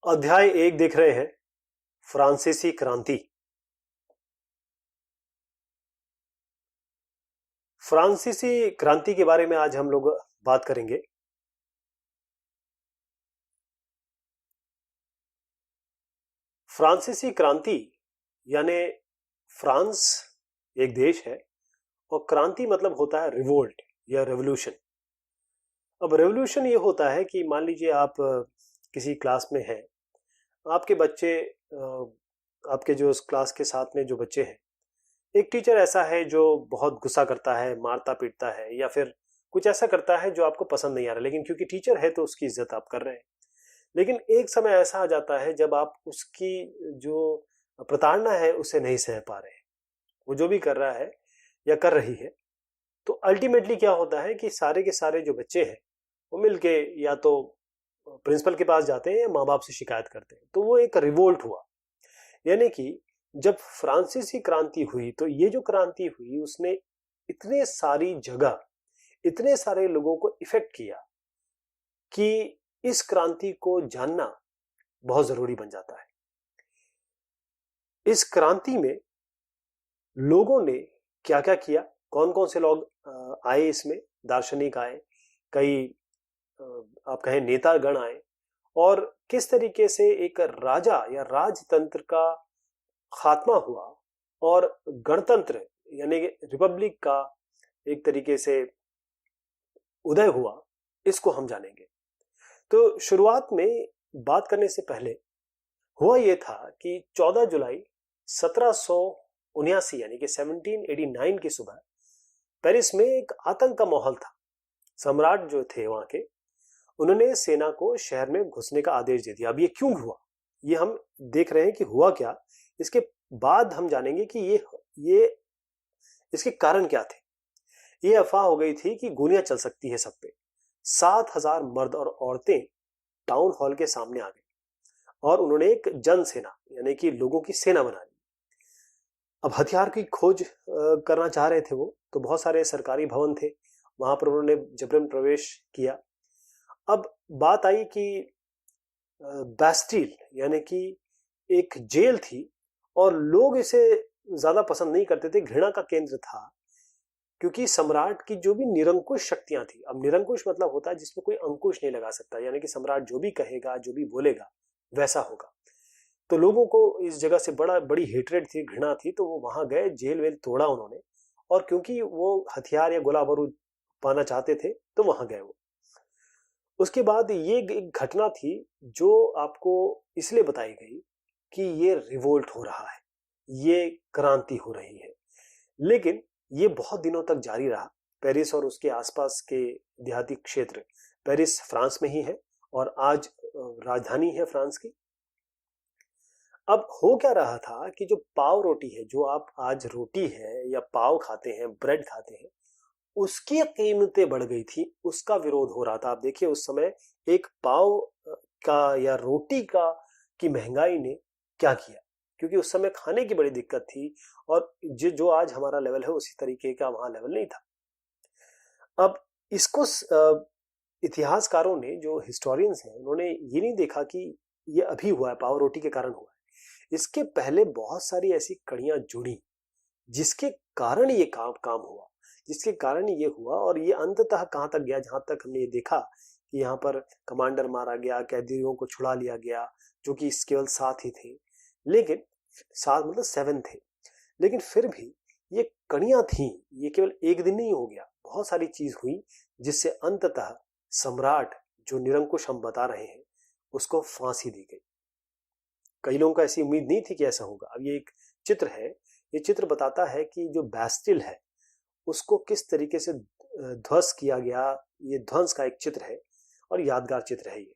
अध्याय 1 देख रहे हैं, फ्रांसीसी क्रांति। फ्रांसीसी क्रांति के बारे में आज हम लोग बात करेंगे। फ्रांसीसी क्रांति यानी फ्रांस एक देश है और क्रांति मतलब होता है रिवोल्ट या रेवोल्यूशन। अब रेवोल्यूशन ये होता है कि मान लीजिए आप किसी क्लास में हैं, आपके बच्चे आपके जो उस क्लास के साथ में जो बच्चे हैं, एक टीचर ऐसा है जो बहुत गुस्सा करता है, मारता पीटता है या फिर कुछ ऐसा करता है जो आपको पसंद नहीं आ रहा, लेकिन क्योंकि टीचर है तो उसकी इज्जत आप कर रहे हैं। लेकिन एक समय ऐसा आ जाता है जब आप उसकी जो प्रताड़ना है उसे नहीं सह पा रहे हैं, वो जो भी कर रहा है या कर रही है। तो अल्टीमेटली क्या होता है कि सारे के सारे जो बच्चे हैं वो मिलके या तो प्रिंसिपल के पास जाते हैं या माँ बाप से शिकायत करते हैं। तो वो एक रिवोल्ट हुआ। यानी कि जब फ्रांसीसी क्रांति हुई तो ये जो क्रांति हुई उसने इतने सारी जगह, इतने सारे लोगों को इफेक्ट किया कि इस क्रांति को जानना बहुत जरूरी बन जाता है। इस क्रांति में लोगों ने क्या क्या किया, कौन कौन से लोग आए, इसमें दार्शनिक आए, कई आप कहें नेतागण आए, और किस तरीके से एक राजा या राजतंत्र का खात्मा हुआ और गणतंत्र यानी रिपब्लिक का एक तरीके से उदय हुआ, इसको हम जानेंगे। तो शुरुआत में बात करने से पहले हुआ यह था कि 14 जुलाई 1779 यानी कि 1789 की सुबह पेरिस में एक आतंक का माहौल था। सम्राट जो थे वहां के, उन्होंने सेना को शहर में घुसने का आदेश दे दिया। अब ये क्यों हुआ, ये हम देख रहे हैं कि हुआ क्या, इसके बाद हम जानेंगे कि ये इसके कारण क्या थे। ये अफवाह हो गई थी कि गोलियां चल सकती है सब पे। 7,000 मर्द और औरतें टाउन हॉल के सामने आ गए और उन्होंने एक जन सेना यानी कि लोगों की सेना बना ली। अब हथियार की खोज करना चाह रहे थे वो, तो बहुत सारे सरकारी भवन थे, वहां पर उन्होंने जबरन प्रवेश किया। अब बात आई कि बैस्टिल यानी कि एक जेल थी और लोग इसे ज्यादा पसंद नहीं करते थे, घृणा का केंद्र था, क्योंकि सम्राट की जो भी निरंकुश शक्तियां थी। अब निरंकुश मतलब होता है जिसमें कोई अंकुश नहीं लगा सकता, यानी कि सम्राट जो भी कहेगा, जो भी बोलेगा वैसा होगा। तो लोगों को इस जगह से बड़ी हेट्रेड थी, घृणा थी, तो वो वहां गए, जेल वेल तोड़ा उन्होंने, और क्योंकि वो हथियार या गोला बारूद पाना चाहते थे तो वहां गए वो। उसके बाद ये एक घटना थी जो आपको इसलिए बताई गई कि ये रिवोल्ट हो रहा है, ये क्रांति हो रही है। लेकिन ये बहुत दिनों तक जारी रहा। पेरिस और उसके आसपास के देहाती क्षेत्र, पेरिस फ्रांस में ही है और आज राजधानी है फ्रांस की। अब हो क्या रहा था कि जो पाव रोटी है, जो आप आज रोटी है या पाव खाते हैं, ब्रेड खाते हैं, उसकी कीमतें बढ़ गई थी, उसका विरोध हो रहा था। आप देखिए उस समय एक पाव का या रोटी का की महंगाई ने क्या किया, क्योंकि उस समय खाने की बड़ी दिक्कत थी और जो आज हमारा लेवल है उसी तरीके का वहां लेवल नहीं था। अब इसको इतिहासकारों ने, जो हिस्टोरियंस हैं, उन्होंने ये नहीं देखा कि ये अभी हुआ है, पाव रोटी के कारण हुआ है। इसके पहले बहुत सारी ऐसी कड़ियां जुड़ी जिसके कारण ये काम हुआ, जिसके कारण ये हुआ, और ये अंततः कहां तक गया, जहां तक हमने ये देखा कि यहाँ पर कमांडर मारा गया, कैदियों को छुड़ा लिया गया, जो कि केवल 7 ही थे, लेकिन 7 मतलब 7 थे, लेकिन फिर भी ये कड़ियां थी। ये केवल एक दिन नहीं हो गया, बहुत सारी चीज हुई जिससे अंततः सम्राट, जो निरंकुश हम बता रहे हैं, उसको फांसी दी गई। कई लोगों को ऐसी उम्मीद नहीं थी कि ऐसा होगा। अब ये एक चित्र है, ये चित्र बताता है कि जो बैस्टिल है उसको किस तरीके से ध्वस्त किया गया। ये ध्वंस का एक चित्र है और यादगार चित्र है ये।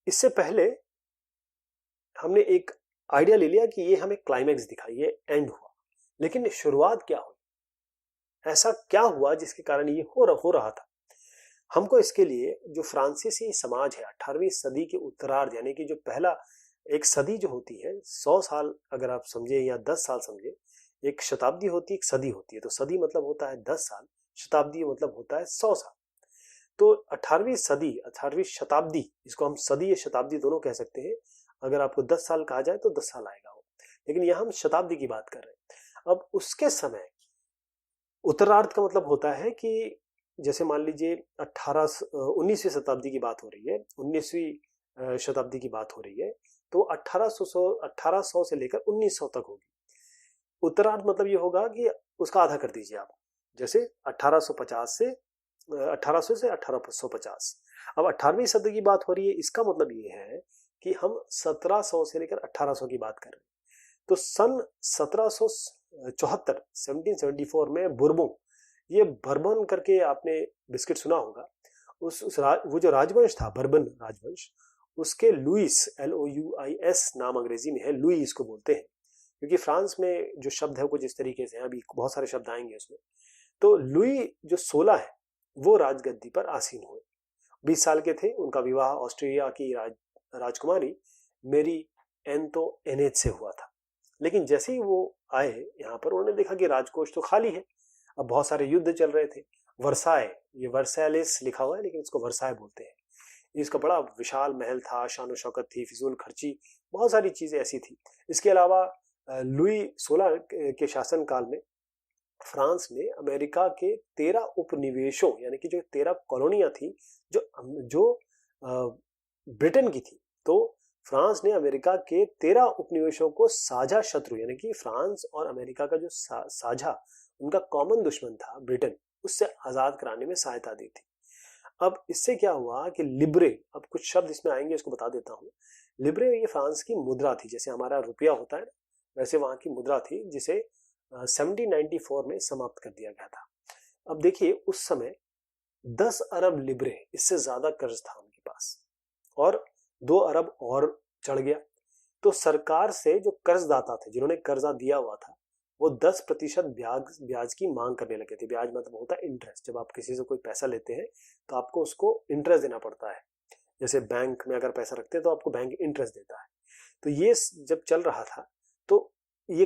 इससे पहले हमने एक आइडिया ले लिया कि ये हमें क्लाइमैक्स दिखाई, ये एंड हुआ, लेकिन शुरुआत क्या हुई, ऐसा क्या हुआ जिसके कारण ये हो रहा था। हमको इसके लिए जो फ्रांसीसी समाज है 18वीं सदी के उत्तरार्ध, यानी कि जो पहला एक सदी जो होती है, 100 साल अगर आप समझे या 10 साल समझे, एक शताब्दी होती है, एक सदी होती है। तो सदी मतलब होता है 10 साल, शताब्दी मतलब होता है 100 साल। तो 18वीं सदी, 18वीं शताब्दी, इसको हम सदी या शताब्दी दोनों कह सकते हैं। अगर आपको 10 साल कहा जाए तो 10 साल आएगा वो, लेकिन यहां हम शताब्दी की बात कर रहे हैं। अब उसके समय उत्तरार्ध का मतलब होता है कि जैसे मान लीजिए 19वीं शताब्दी की बात हो रही है, 19वीं शताब्दी की बात हो रही है, तो 1800 से लेकर 1900 तक होगी। उत्तरार्ध मतलब ये होगा कि उसका आधा कर दीजिए आप, जैसे 1850 से 1800 से 1850। अब 18वीं सदी की बात हो रही है, इसका मतलब ये है कि हम 1700 से लेकर 1800 की बात कर रहे हैं। तो सन 1774 1774 में बुर्बों, ये बर्बन करके आपने बिस्किट सुना होगा, वो जो राजवंश था बर्बन राजवंश, उसके लुइस LOUIS नाम अंग्रेजी में है, लुइस को बोलते हैं, क्योंकि फ्रांस में जो शब्द है वो कुछ इस तरीके से है, अभी बहुत सारे शब्द आएंगे उसमें। तो लुई जो 16 है वो राजगद्दी पर आसीन हुए, 20 साल के थे। उनका विवाह ऑस्ट्रिया की राजकुमारी मेरी एंटोइनेट से हुआ था। लेकिन जैसे ही वो आए यहाँ पर, उन्होंने देखा कि राजकोष तो खाली है, अब बहुत सारे युद्ध चल रहे थे। वर्साए, ये वर्सैलिस लिखा हुआ है लेकिन इसको वर्साए बोलते हैं। इसका बड़ा विशाल महल था, शान शौकत थी, फिजूल खर्ची, बहुत सारी चीजें ऐसी थी। इसके अलावा लुई 16 के शासन काल में फ्रांस ने अमेरिका के 13 उपनिवेशों, यानी कि जो 13 कॉलोनियां थी जो ब्रिटेन की थी, तो फ्रांस ने अमेरिका के 13 उपनिवेशों को साझा शत्रु, यानी कि फ्रांस और अमेरिका का जो साझा उनका कॉमन दुश्मन था ब्रिटेन, उससे आजाद कराने में सहायता दी थी। अब इससे क्या हुआ कि लिब्रे, अब कुछ शब्द इसमें आएंगे, इसको बता देता हूँ। लिब्रे ये फ्रांस की मुद्रा थी, जैसे हमारा रुपया होता है वैसे वहां की मुद्रा थी, जिसे 1794 में समाप्त कर दिया गया था। अब देखिए उस समय 10 अरब लिब्रे, इससे ज्यादा कर्ज था उनके पास, और 2 अरब और चढ़ गया। तो सरकार से जो कर्जदाता थे, जिन्होंने कर्जा दिया हुआ था, वो 10% ब्याज की मांग करने लगे थे। ब्याज मतलब होता है इंटरेस्ट। जब आप किसी से कोई पैसा लेते हैं तो आपको उसको इंटरेस्ट देना पड़ता है। जैसे बैंक में अगर पैसा रखते हैं तो आपको बैंक इंटरेस्ट देता है। तो ये जब चल रहा था तो ये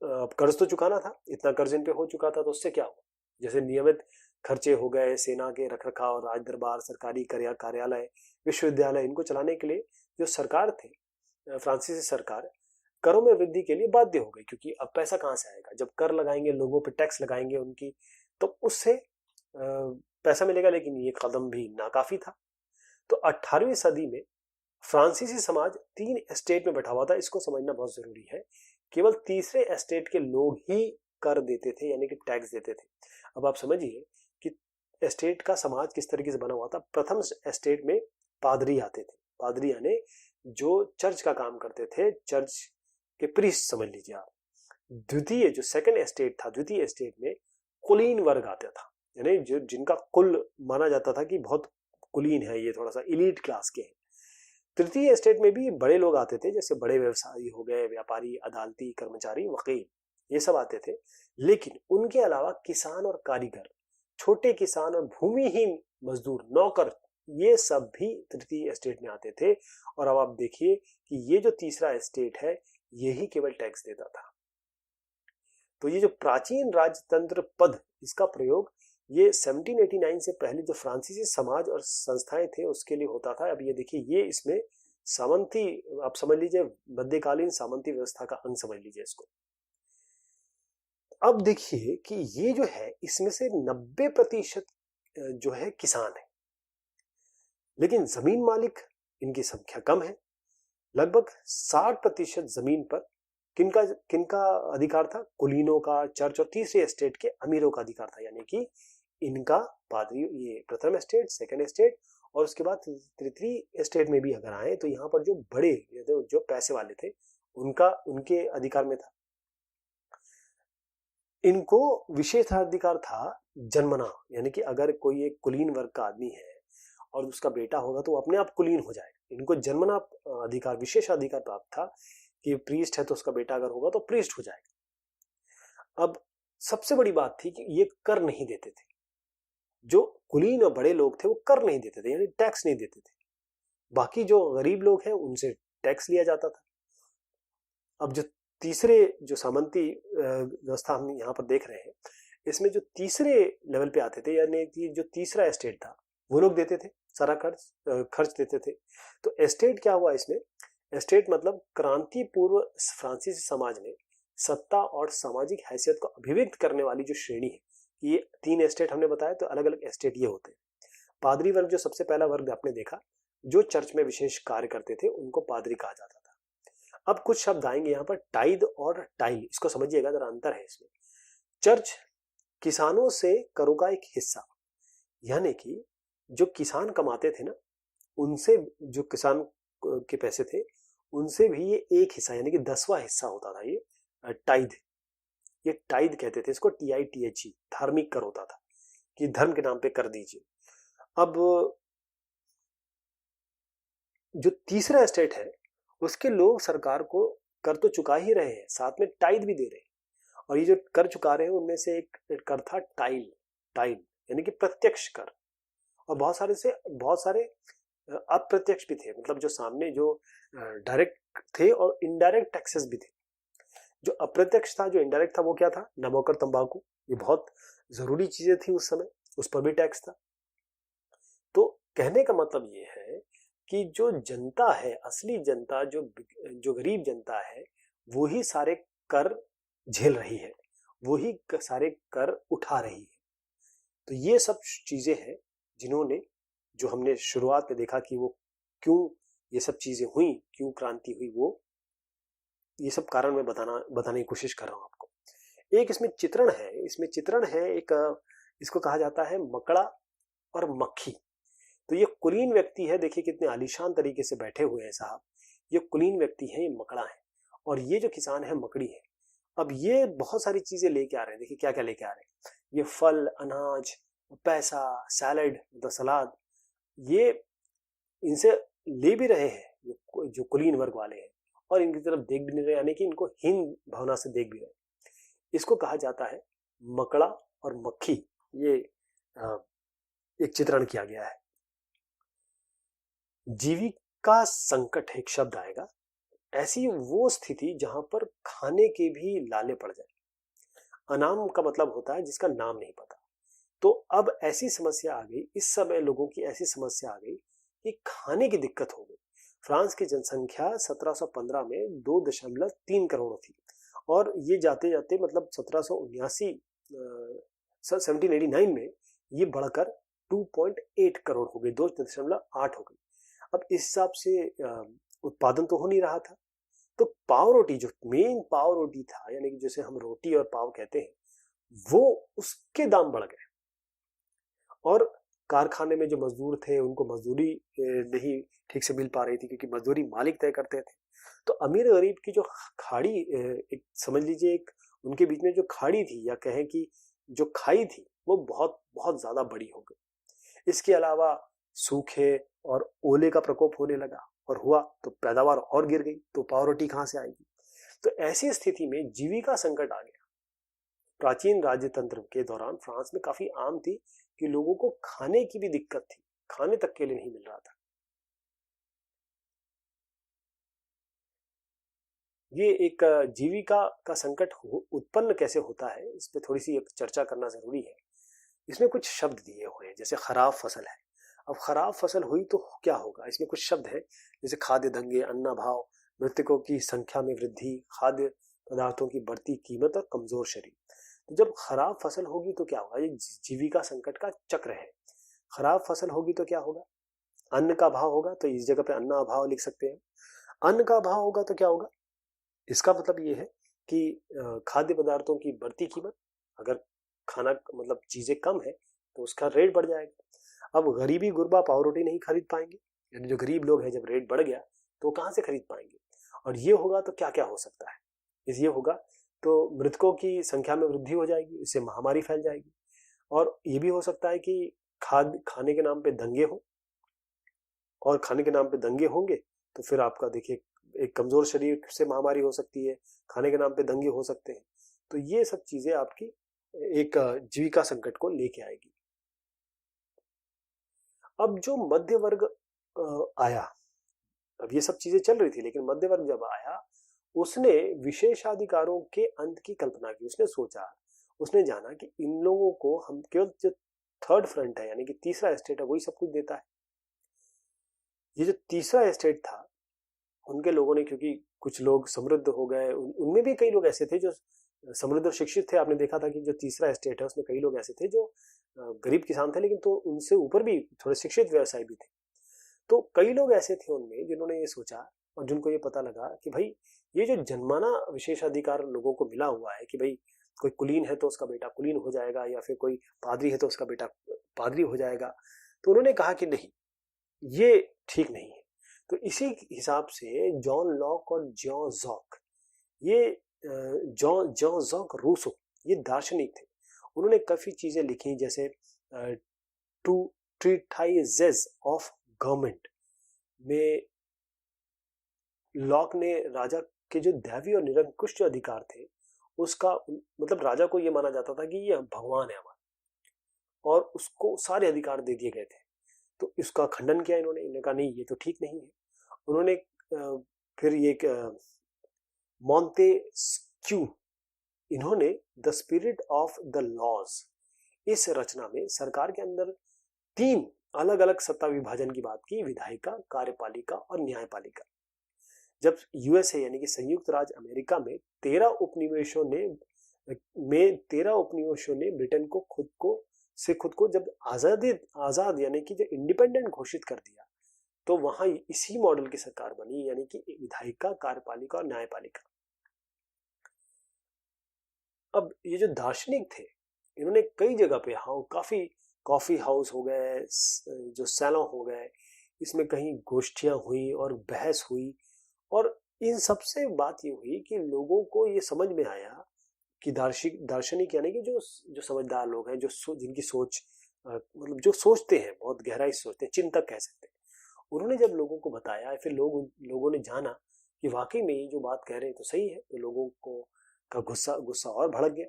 कर्ज तो चुकाना था, इतना कर्ज इन पे हो चुका था। तो उससे क्या हुआ, जैसे नियमित खर्चे हो गए, सेना के रखरखाव, राज दरबार, सरकारी कार्यालय, विश्वविद्यालय, इनको चलाने के लिए जो सरकार थे, फ्रांसीसी सरकार, करों में वृद्धि के लिए बाध्य हो गई, क्योंकि अब पैसा कहां से आएगा, जब कर लगाएंगे, लोगों पे टैक्स लगाएंगे उनकी, तो उससे पैसा मिलेगा। लेकिन ये कदम भी नाकाफी था। तो 18वीं सदी में फ्रांसीसी समाज 3 एस्टेट में बैठा हुआ था। इसको समझना बहुत जरूरी है। केवल तीसरे एस्टेट के लोग ही कर देते थे, यानी कि टैक्स देते थे। अब आप समझिए कि एस्टेट का समाज किस तरीके से बना हुआ था। प्रथम एस्टेट में पादरी आते थे, पादरी यानी जो चर्च का काम करते थे, चर्च के प्रीस्ट समझ लीजिए आप। द्वितीय जो सेकंड एस्टेट था, द्वितीय एस्टेट में कुलीन वर्ग आता था, यानी जो जिनका कुल माना जाता था कि बहुत कुलीन है, ये थोड़ा सा इलीट क्लास के हैं। तृतीय एस्टेट में भी बड़े लोग आते थे, जैसे बड़े व्यवसायी हो गए, व्यापारी, अदालती, कर्मचारी, वकील, ये सब आते थे। लेकिन उनके अलावा किसान और कारीगर, छोटे किसान और भूमिहीन मजदूर, नौकर, ये सब भी तृतीय एस्टेट में आते थे। और अब आप देखिए कि ये जो तीसरा एस्टेट है, यही केवल टैक्स देता था। तो ये जो प्राचीन राजतंत्र पद, इसका प्रयोग ये 1789 से पहले जो फ्रांसीसी समाज और संस्थाएं थे उसके लिए होता था। अब ये देखिए, ये इसमें सामंती, आप समझ लीजिए मध्यकालीन सामंती व्यवस्था का अंग समझ लीजिए इसको। अब देखिए कि ये जो है, इसमें से 90% जो है किसान है, लेकिन जमीन मालिक इनकी संख्या कम है। लगभग 60% जमीन पर किनका किनका अधिकार था? कुलीनों का, चर्च और तीसरे एस्टेट के अमीरों का अधिकार था। यानी कि इनका पादरी, ये प्रथम एस्टेट, सेकंड एस्टेट, और उसके बाद तृतीय एस्टेट में भी अगर आए तो यहाँ पर जो बड़े, जो पैसे वाले थे, उनके अधिकार में था। इनको विशेषाधिकार था जन्मना, यानी कि अगर कोई एक कुलीन वर्ग का आदमी है और उसका बेटा होगा तो वो अपने आप कुलीन हो जाएगा। इनको जन्मना अधिकार, विशेष अधिकार प्राप्त था कि प्रीस्ट है तो उसका बेटा अगर होगा तो प्रीस्ट हो जाएगा। अब सबसे बड़ी बात थी कि ये कर नहीं देते थे। जो कुलीन और बड़े लोग थे वो कर नहीं देते थे, यानी टैक्स नहीं देते थे। बाकी जो गरीब लोग हैं उनसे टैक्स लिया जाता था। अब जो तीसरे जो सामंती व्यवस्था हम यहाँ पर देख रहे हैं, इसमें जो तीसरे लेवल पे आते थे, यानी कि जो तीसरा एस्टेट था, वो लोग देते थे सारा खर्च देते थे। तो एस्टेट क्या हुआ इसमें? एस्टेट मतलब क्रांति पूर्व फ्रांसीसी समाज में सत्ता और सामाजिक हैसियत को अभिव्यक्त करने वाली जो श्रेणी है, ये 3 एस्टेट हमने बताया, तो अलग अलग एस्टेट ये होते हैं। पादरी वर्ग जो सबसे पहला वर्ग आपने देखा, जो चर्च में विशेष कार्य करते थे, उनको पादरी कहा जाता था। अब कुछ शब्द आएंगे यहाँ पर, टाइद और टाइल, इसको समझिएगा, जरा अंतर है इसमें। चर्च किसानों से करों का एक हिस्सा, यानी कि जो किसान कमाते थे ना, उनसे, जो किसान के पैसे थे, उनसे भी ये एक हिस्सा, यानी कि 10वां हिस्सा होता था ये टाइद। ये टाइद कहते थे इसको, TITHE, धार्मिक कर होता था कि धर्म के नाम पे कर दीजिए। अब जो तीसरा एस्टेट है, उसके लोग सरकार को कर तो चुका ही रहे हैं, साथ में टाइद भी दे रहे हैं। और ये जो कर चुका रहे हैं, उनमें से एक कर था टाइल, यानी कि प्रत्यक्ष कर। और बहुत सारे अप्रत्यक्ष भी थे, मतलब जो सामने जो डायरेक्ट थे और इनडायरेक्ट टैक्सेस भी थे। जो अप्रत्यक्ष था, जो इनडायरेक्ट था, वो क्या था? नमक और तंबाकू, ये बहुत जरूरी चीजें थी उस समय, उस पर भी टैक्स था। तो कहने का मतलब ये है कि जो जनता है, असली जनता, जो गरीब जनता है, वो ही सारे कर झेल रही है, वो ही सारे कर उठा रही है। तो ये सब चीजें हैं जिन्होंने, जो हमने शुरुआत में देखा कि वो क्यों ये सब चीजें हुई, क्यों क्रांति हुई, वो ये सब कारण मैं बताने की कोशिश कर रहा हूं आपको। एक इसमें चित्रण है एक, इसको कहा जाता है मकड़ा और मक्खी। तो ये कुलीन व्यक्ति है, देखिए कितने आलीशान तरीके से बैठे हुए हैं साहब। ये कुलीन व्यक्ति है, ये मकड़ा है, और ये जो किसान है मकड़ी है। अब ये बहुत सारी चीजें लेके आ रहे हैं, देखिए क्या क्या लेके आ रहे हैं। ये फल, अनाज, पैसा, सैलड, मतलब सलाद, ये इनसे ले भी रहे हैं जो कुलीन वर्ग वाले हैं, और इनकी तरफ देख भी नहीं रहे, यानी कि इनको हीन भावना से देख भी रहे। इसको कहा जाता है मकड़ा और मक्खी। ये एक चित्रण किया गया है। जीविका संकट एक शब्द आएगा, ऐसी वो स्थिति जहां पर खाने के भी लाले पड़ जाए। अनाम का मतलब होता है जिसका नाम नहीं पता। तो अब ऐसी समस्या आ गई, इस समय लोगों की ऐसी समस्या आ गई कि खाने की दिक्कत हो गई। फ्रांस की जनसंख्या 1715 में 2.3 करोड़ थी, और ये जाते जाते मतलब 1789 में ये बढ़कर 2.8 करोड़ हो गई, 2.8 हो गई। अब इस हिसाब से उत्पादन तो हो नहीं रहा था। तो पाव रोटी, जो मेन पाव रोटी था, यानी कि जैसे हम रोटी और पाव कहते हैं, वो उसके दाम बढ़ गए। और कारखाने में जो मजदूर थे, उनको मजदूरी नहीं ठीक से मिल पा रही थी, क्योंकि मजदूरी मालिक तय करते थे। तो अमीर गरीब की जो खाड़ी, एक समझ लीजिए, एक उनके बीच में जो खाड़ी थी, या कहें कि जो खाई थी, वो बहुत बहुत ज्यादा बड़ी हो गई। इसके अलावा सूखे और ओले का प्रकोप होने लगा, और हुआ तो पैदावार और गिर गई, तो पाव रोटी कहां से आएगी? तो ऐसी स्थिति में जीविका संकट आ गया। प्राचीन राज्य तंत्र के दौरान फ्रांस में काफी आम थी कि लोगों को खाने की भी दिक्कत थी, खाने तक के लिए नहीं मिल रहा था। ये एक जीविका का संकट उत्पन्न कैसे होता है, इस पे थोड़ी सी चर्चा करना जरूरी है। इसमें कुछ शब्द दिए हुए हैं, जैसे खराब फसल है। अब खराब फसल हुई तो क्या होगा? इसमें कुछ शब्द है, जैसे खाद्य दंगे, अन्नाभाव, मृतकों की संख्या में वृद्धि, खाद्य पदार्थों की बढ़ती कीमत और कमजोर शरीर। तो जब खराब फसल होगी तो क्या होगा? ये जीविका संकट का चक्र है। खराब फसल होगी तो क्या होगा? अन्न का अभाव होगा, तो इस जगह पे अन्न अभाव लिख सकते हैं। अन्न का अभाव होगा तो क्या होगा? इसका मतलब ये है कि खाद्य पदार्थों की बढ़ती कीमत, अगर खाना मतलब चीजें कम है तो उसका रेट बढ़ जाएगा। अब गरीबी गुरबा पाव रोटी नहीं खरीद पाएंगे, यानी जो गरीब लोग हैं, जब रेट बढ़ गया तो कहां से खरीद पाएंगे? और ये होगा तो क्या क्या हो सकता है? ये होगा तो मृतकों की संख्या में वृद्धि हो जाएगी, इससे महामारी फैल जाएगी। और ये भी हो सकता है कि खाने के नाम पे दंगे हो, और खाने के नाम पे दंगे होंगे तो फिर आपका देखिए, एक कमजोर शरीर से महामारी हो सकती है, खाने के नाम पे दंगे हो सकते हैं। तो ये सब चीजें आपकी एक जीविका संकट को लेके आएगी। अब जो मध्य वर्ग आया, अब ये सब चीजें चल रही थी, लेकिन मध्य वर्ग जब आया, उसने विशेषाधिकारों के अंत की कल्पना की। उसने सोचा, उसने जाना कि इन लोगों को हम केवल जो थर्ड फ्रंट है यानी कि तीसरा एस्टेट है वही सब कुछ देता है। ये जो तीसरा एस्टेट था उनके लोगों ने, क्योंकि कुछ लोग समृद्ध हो गए, उनमें भी कई लोग ऐसे थे जो समृद्ध और शिक्षित थे। आपने देखा था कि जो तीसरा एस्टेट है उसमें कई लोग ऐसे थे जो गरीब किसान थे लेकिन तो उनसे ऊपर भी थोड़े शिक्षित व्यवसायी भी थे। तो कई लोग ऐसे थे उनमें जिन्होंने ये सोचा और जिनको ये पता लगा कि भाई ये जो जन्माना विशेषाधिकार लोगों को मिला हुआ है कि भाई कोई कुलीन है तो उसका बेटा कुलीन हो जाएगा या फिर कोई पादरी है तो उसका बेटा पादरी हो जाएगा, तो उन्होंने कहा कि नहीं, ये ठीक नहीं है। तो इसी हिसाब से जॉन लॉक और जॉन जॉक, ये जॉन जॉक रूसो, ये दार्शनिक थे। उन्होंने काफी चीजें लिखी जैसे टू ट्रीटाइजेस ऑफ गवर्नमेंट में लॉक ने राजा के जो दैवी और निरंकुश जो अधिकार थे उसका मतलब राजा को ये माना जाता था कि ये भगवान है हमारा और उसको सारे अधिकार दे दिए गए थे। तो इसका खंडन किया इन्होंने कहा नहीं ये तो ठीक नहीं है। उन्होंने फिर ये मॉन्टेस्क्यू, इन्होंने the spirit of the laws, इस रचना में सरकार के अंदर 3 अलग अलग सत्ता विभाजन की बात की, विधायिका, कार्यपालिका और न्यायपालिका। जब यूएसए यानी कि संयुक्त राज्य अमेरिका में 13 उपनिवेशों ने ब्रिटेन को खुद को जब आजाद यानी कि जो इंडिपेंडेंट घोषित कर दिया, तो वहां इसी मॉडल की सरकार बनी यानी कि विधायिका, कार्यपालिका और न्यायपालिका। अब ये जो दार्शनिक थे इन्होंने कई जगह पे काफी कॉफी हाउस हो गए, जो सैलून हो गए, इसमें कहीं गोष्ठियां हुई और बहस हुई और इन सबसे बात ये हुई कि लोगों को ये समझ में आया कि दार्शनिक यानी कि जो समझदार लोग हैं, जिनकी सोच मतलब जो सोचते हैं, बहुत गहराई से सोचते हैं, चिंतक कह सकते हैं, उन्होंने जब लोगों को बताया फिर लोगों ने जाना कि वाकई में ये जो बात कह रहे हैं तो सही है, तो लोगों को का गुस्सा और भड़क गया।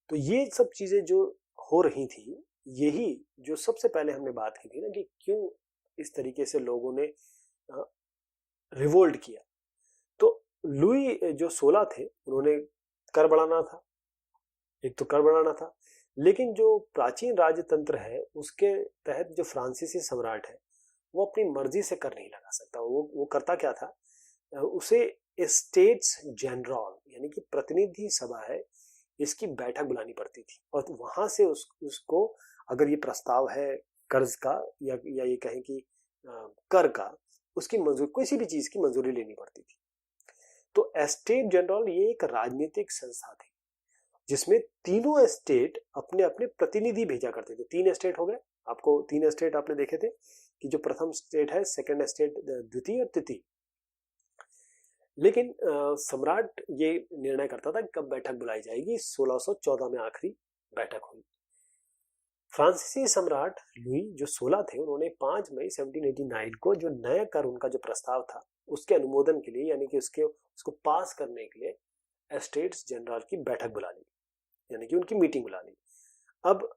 तो ये सब चीजें जो हो रही थी, यही जो सबसे पहले हमने बात की थी ना कि क्यों इस तरीके से लोगों ने रिवोल्ट किया। तो लुई जो 16 थे उन्होंने कर बढ़ाना था, एक तो कर बढ़ाना था, लेकिन जो प्राचीन राजतंत्र है उसके तहत जो फ्रांसीसी सम्राट है वो अपनी मर्जी से कर नहीं लगा सकता। वो करता क्या था, उसे स्टेट्स जनरल यानी कि प्रतिनिधि सभा है, इसकी बैठक बुलानी पड़ती थी और वहां से उसको अगर ये प्रस्ताव है कर्ज का या ये कहें कि कर का, उसकी मंजूरी, किसी भी चीज की मंजूरी लेनी पड़ती थी। तो एस्टेट जनरल ये एक राजनीतिक संस्था थी जिसमें तीनों एस्टेट अपने अपने प्रतिनिधि भेजा करते थे। 3 एस्टेट हो गए, आपको 3 एस्टेट आपने देखे थे कि जो प्रथम स्टेट है, सेकंड एस्टेट द्वितीय और तृतीय। लेकिन सम्राट ये निर्णय करता था कि कब बैठक बुलाई जाएगी। 1614 में आखिरी बैठक हुई। फ्रांसीसी सम्राट लुई जो 16 थे उन्होंने 5 मई 1789 को जो नया कर उनका जो प्रस्ताव था उसके अनुमोदन के लिए यानी कि उसको पास करने के लिए एस्टेट्स जनरल की बैठक बुला ली, यानी कि उनकी मीटिंग बुला ली। अब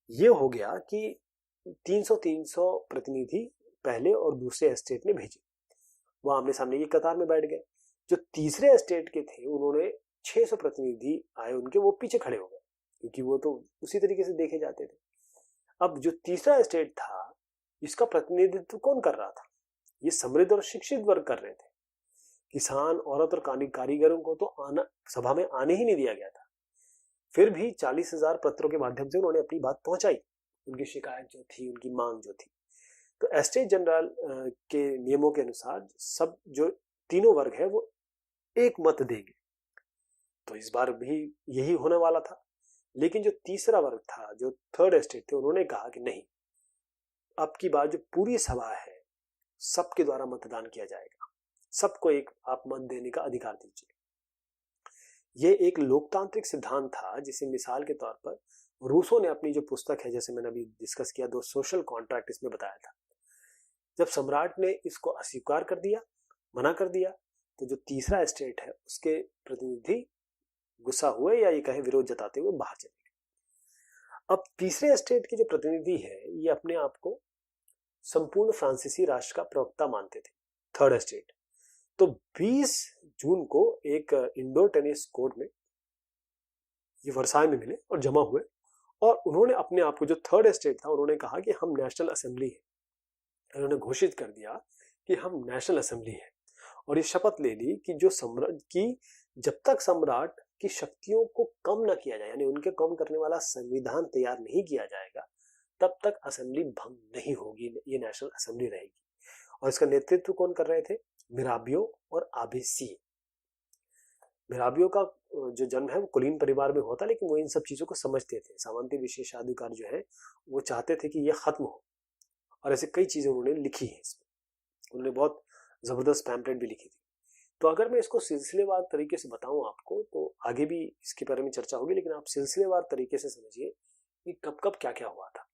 ये हो गया कि 300 प्रतिनिधि पहले और दूसरे एस्टेट ने भेजे, वो आमने सामने ये कतार में बैठ गए। जो तीसरे एस्टेट के थे उन्होंने 600 प्रतिनिधि आए उनके, वो पीछे खड़े हो गए क्योंकि वो तो उसी तरीके से देखे जाते थे। अब जो तीसरा एस्टेट था इसका प्रतिनिधित्व कौन कर रहा था, ये समृद्ध और शिक्षित वर्ग कर रहे थे। किसान, औरत और कारीगरों को तो सभा में आने ही नहीं दिया गया था। फिर भी 40,000 पत्रों के माध्यम से उन्होंने अपनी बात पहुंचाई, उनकी शिकायत जो थी, उनकी मांग जो थी। तो एस्टेट जनरल के नियमों के अनुसार सब जो तीनों वर्ग है वो एक मत देंगे, तो इस बार भी यही होने वाला था। लेकिन जो तीसरा वर्ग था, जो थर्ड एस्टेट थे, उन्होंने कहा कि नहीं, अब की बार जो पूरी सभा है सबके द्वारा मतदान किया जाएगा, सबको एक आप मत देने का अधिकार दीजिए। ये एक लोकतांत्रिक सिद्धांत था जिसे मिसाल के तौर पर रूसो ने अपनी जो पुस्तक है, जैसे मैंने अभी डिस्कस किया, 2 सोशल कॉन्ट्रैक्ट, इसमें बताया था। जब सम्राट ने इसको अस्वीकार कर दिया, मना कर दिया, तो जो तीसरा एस्टेट है उसके प्रतिनिधि गुस्सा हुए या ये कहे विरोध जताते हुए बाहर चले गए। अब तीसरे एस्टेट के जो प्रतिनिधि है ये अपने आप को संपूर्ण फ्रांसीसी राष्ट्र का प्रवक्ता मानते थे, थर्ड एस्टेट। तो 20 जून को एक इंडोर टेनिस कोर्ट में ये वर्साई में मिले और जमा हुए, और उन्होंने अपने आप को, जो थर्ड स्टेट था, उन्होंने कहा कि हम नेशनल असेंबली है। उन्होंने घोषित कर दिया कि हम नेशनल असेंबली है, और ये शपथ ले ली कि जो सम्राट की, जब तक सम्राट की शक्तियों को कम ना किया जाए, यानी उनके कम करने वाला संविधान तैयार नहीं किया जाएगा, तब तक असेंबली भंग नहीं होगी, ये नेशनल असेंबली रहेगी। और इसका नेतृत्व कौन कर रहे थे? मिराबियो और आबेसी। मिराबियो का जो जन्म है वो कुलीन परिवार में होता, लेकिन वो इन सब चीजों को समझते थे। सामंती विशेषाधिकार जो है वो चाहते थे कि ये खत्म हो, और ऐसे कई चीजें उन्होंने लिखी है इसमें। उन्होंने बहुत जबरदस्त पैम्पलेट भी लिखी थी। तो अगर मैं इसको सिलसिलेवार तरीके से बताऊं आपको, तो आगे भी इसके बारे में चर्चा होगी, लेकिन आप सिलसिलेवार तरीके से समझिए कि कब कब क्या क्या हुआ था।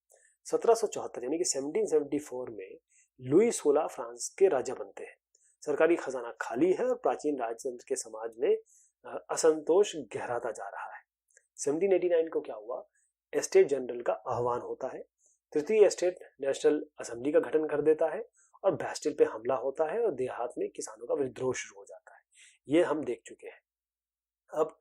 1774 यानी कि 1774 में लुई 16 फ्रांस के राजा बनते हैं। सरकारी खजाना खाली है और प्राचीन राजतंत्र के समाज में असंतोष गहराता जा रहा है। 1789 को क्या हुआ? एस्टेट जनरल का आह्वान होता है। तृतीय एस्टेट नेशनल असेंबली का गठन कर देता है, और बैस्टिल पे हमला होता है, और देहात में किसानों का विद्रोह शुरू हो जाता है। ये हम देख चुके हैं। अब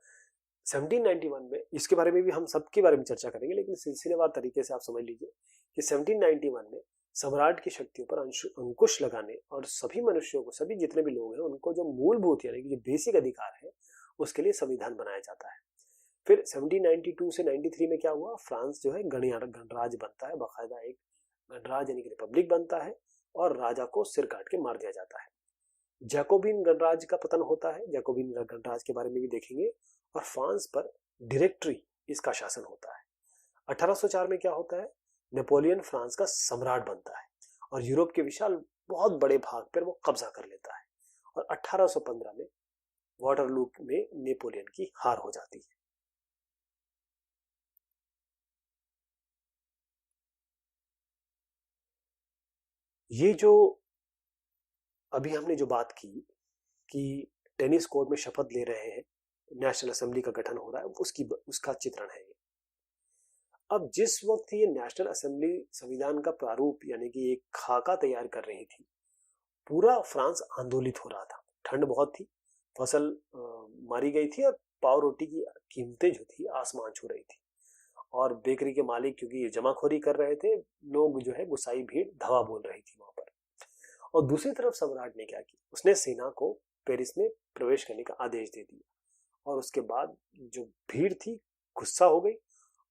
1791 में, इसके बारे में भी हम सबके बारे में चर्चा करेंगे, लेकिन सिलसिलेवार तरीके से आप समझ लीजिए कि 1791 में सम्राट की शक्तियों पर अंकुश लगाने और सभी मनुष्यों को, सभी जितने भी लोग हैं, उनको जो मूलभूत यानी कि जो बेसिक अधिकार है, उसके लिए संविधान बनाया जाता है। फिर 1792 से 93 में क्या हुआ? फ्रांस जो है गणराज्य बनता है, बाकायदा एक गणराज्य यानी कि रिपब्लिक बनता है, और राजा को सिर काट के मार दिया जाता है। जैकोबिन गणराज्य का पतन होता है, जैकोबिन गणराज्य के बारे में भी देखेंगे, और फ्रांस पर डायरेक्टरी इसका शासन होता है। 1804 में क्या होता है? नेपोलियन फ्रांस का सम्राट बनता है, और यूरोप के विशाल बहुत बड़े भाग पर वो कब्जा कर लेता है, और 1815 में वाटरलू में नेपोलियन की हार हो जाती है। ये जो अभी हमने जो बात की कि टेनिस कोर्ट में शपथ ले रहे हैं, नेशनल असेंबली का गठन हो रहा है, उसका चित्रण है ये। अब जिस वक्त ये नेशनल असेंबली संविधान का प्रारूप यानी कि एक खाका तैयार कर रही थी, पूरा फ्रांस आंदोलित हो रहा था। ठंड बहुत थी, फसल मारी गई थी, और पाव रोटी की कीमतें जो थी आसमान छू रही थी, और बेकरी के मालिक क्योंकि जमाखोरी कर रहे थे, लोग जो है गुसाई भीड़ धावा बोल रही थी वहां पर। और दूसरी तरफ सम्राट ने क्या किया? उसने सेना को पेरिस में प्रवेश करने का आदेश दे दिया, और उसके बाद जो भीड़ थी गुस्सा हो गई,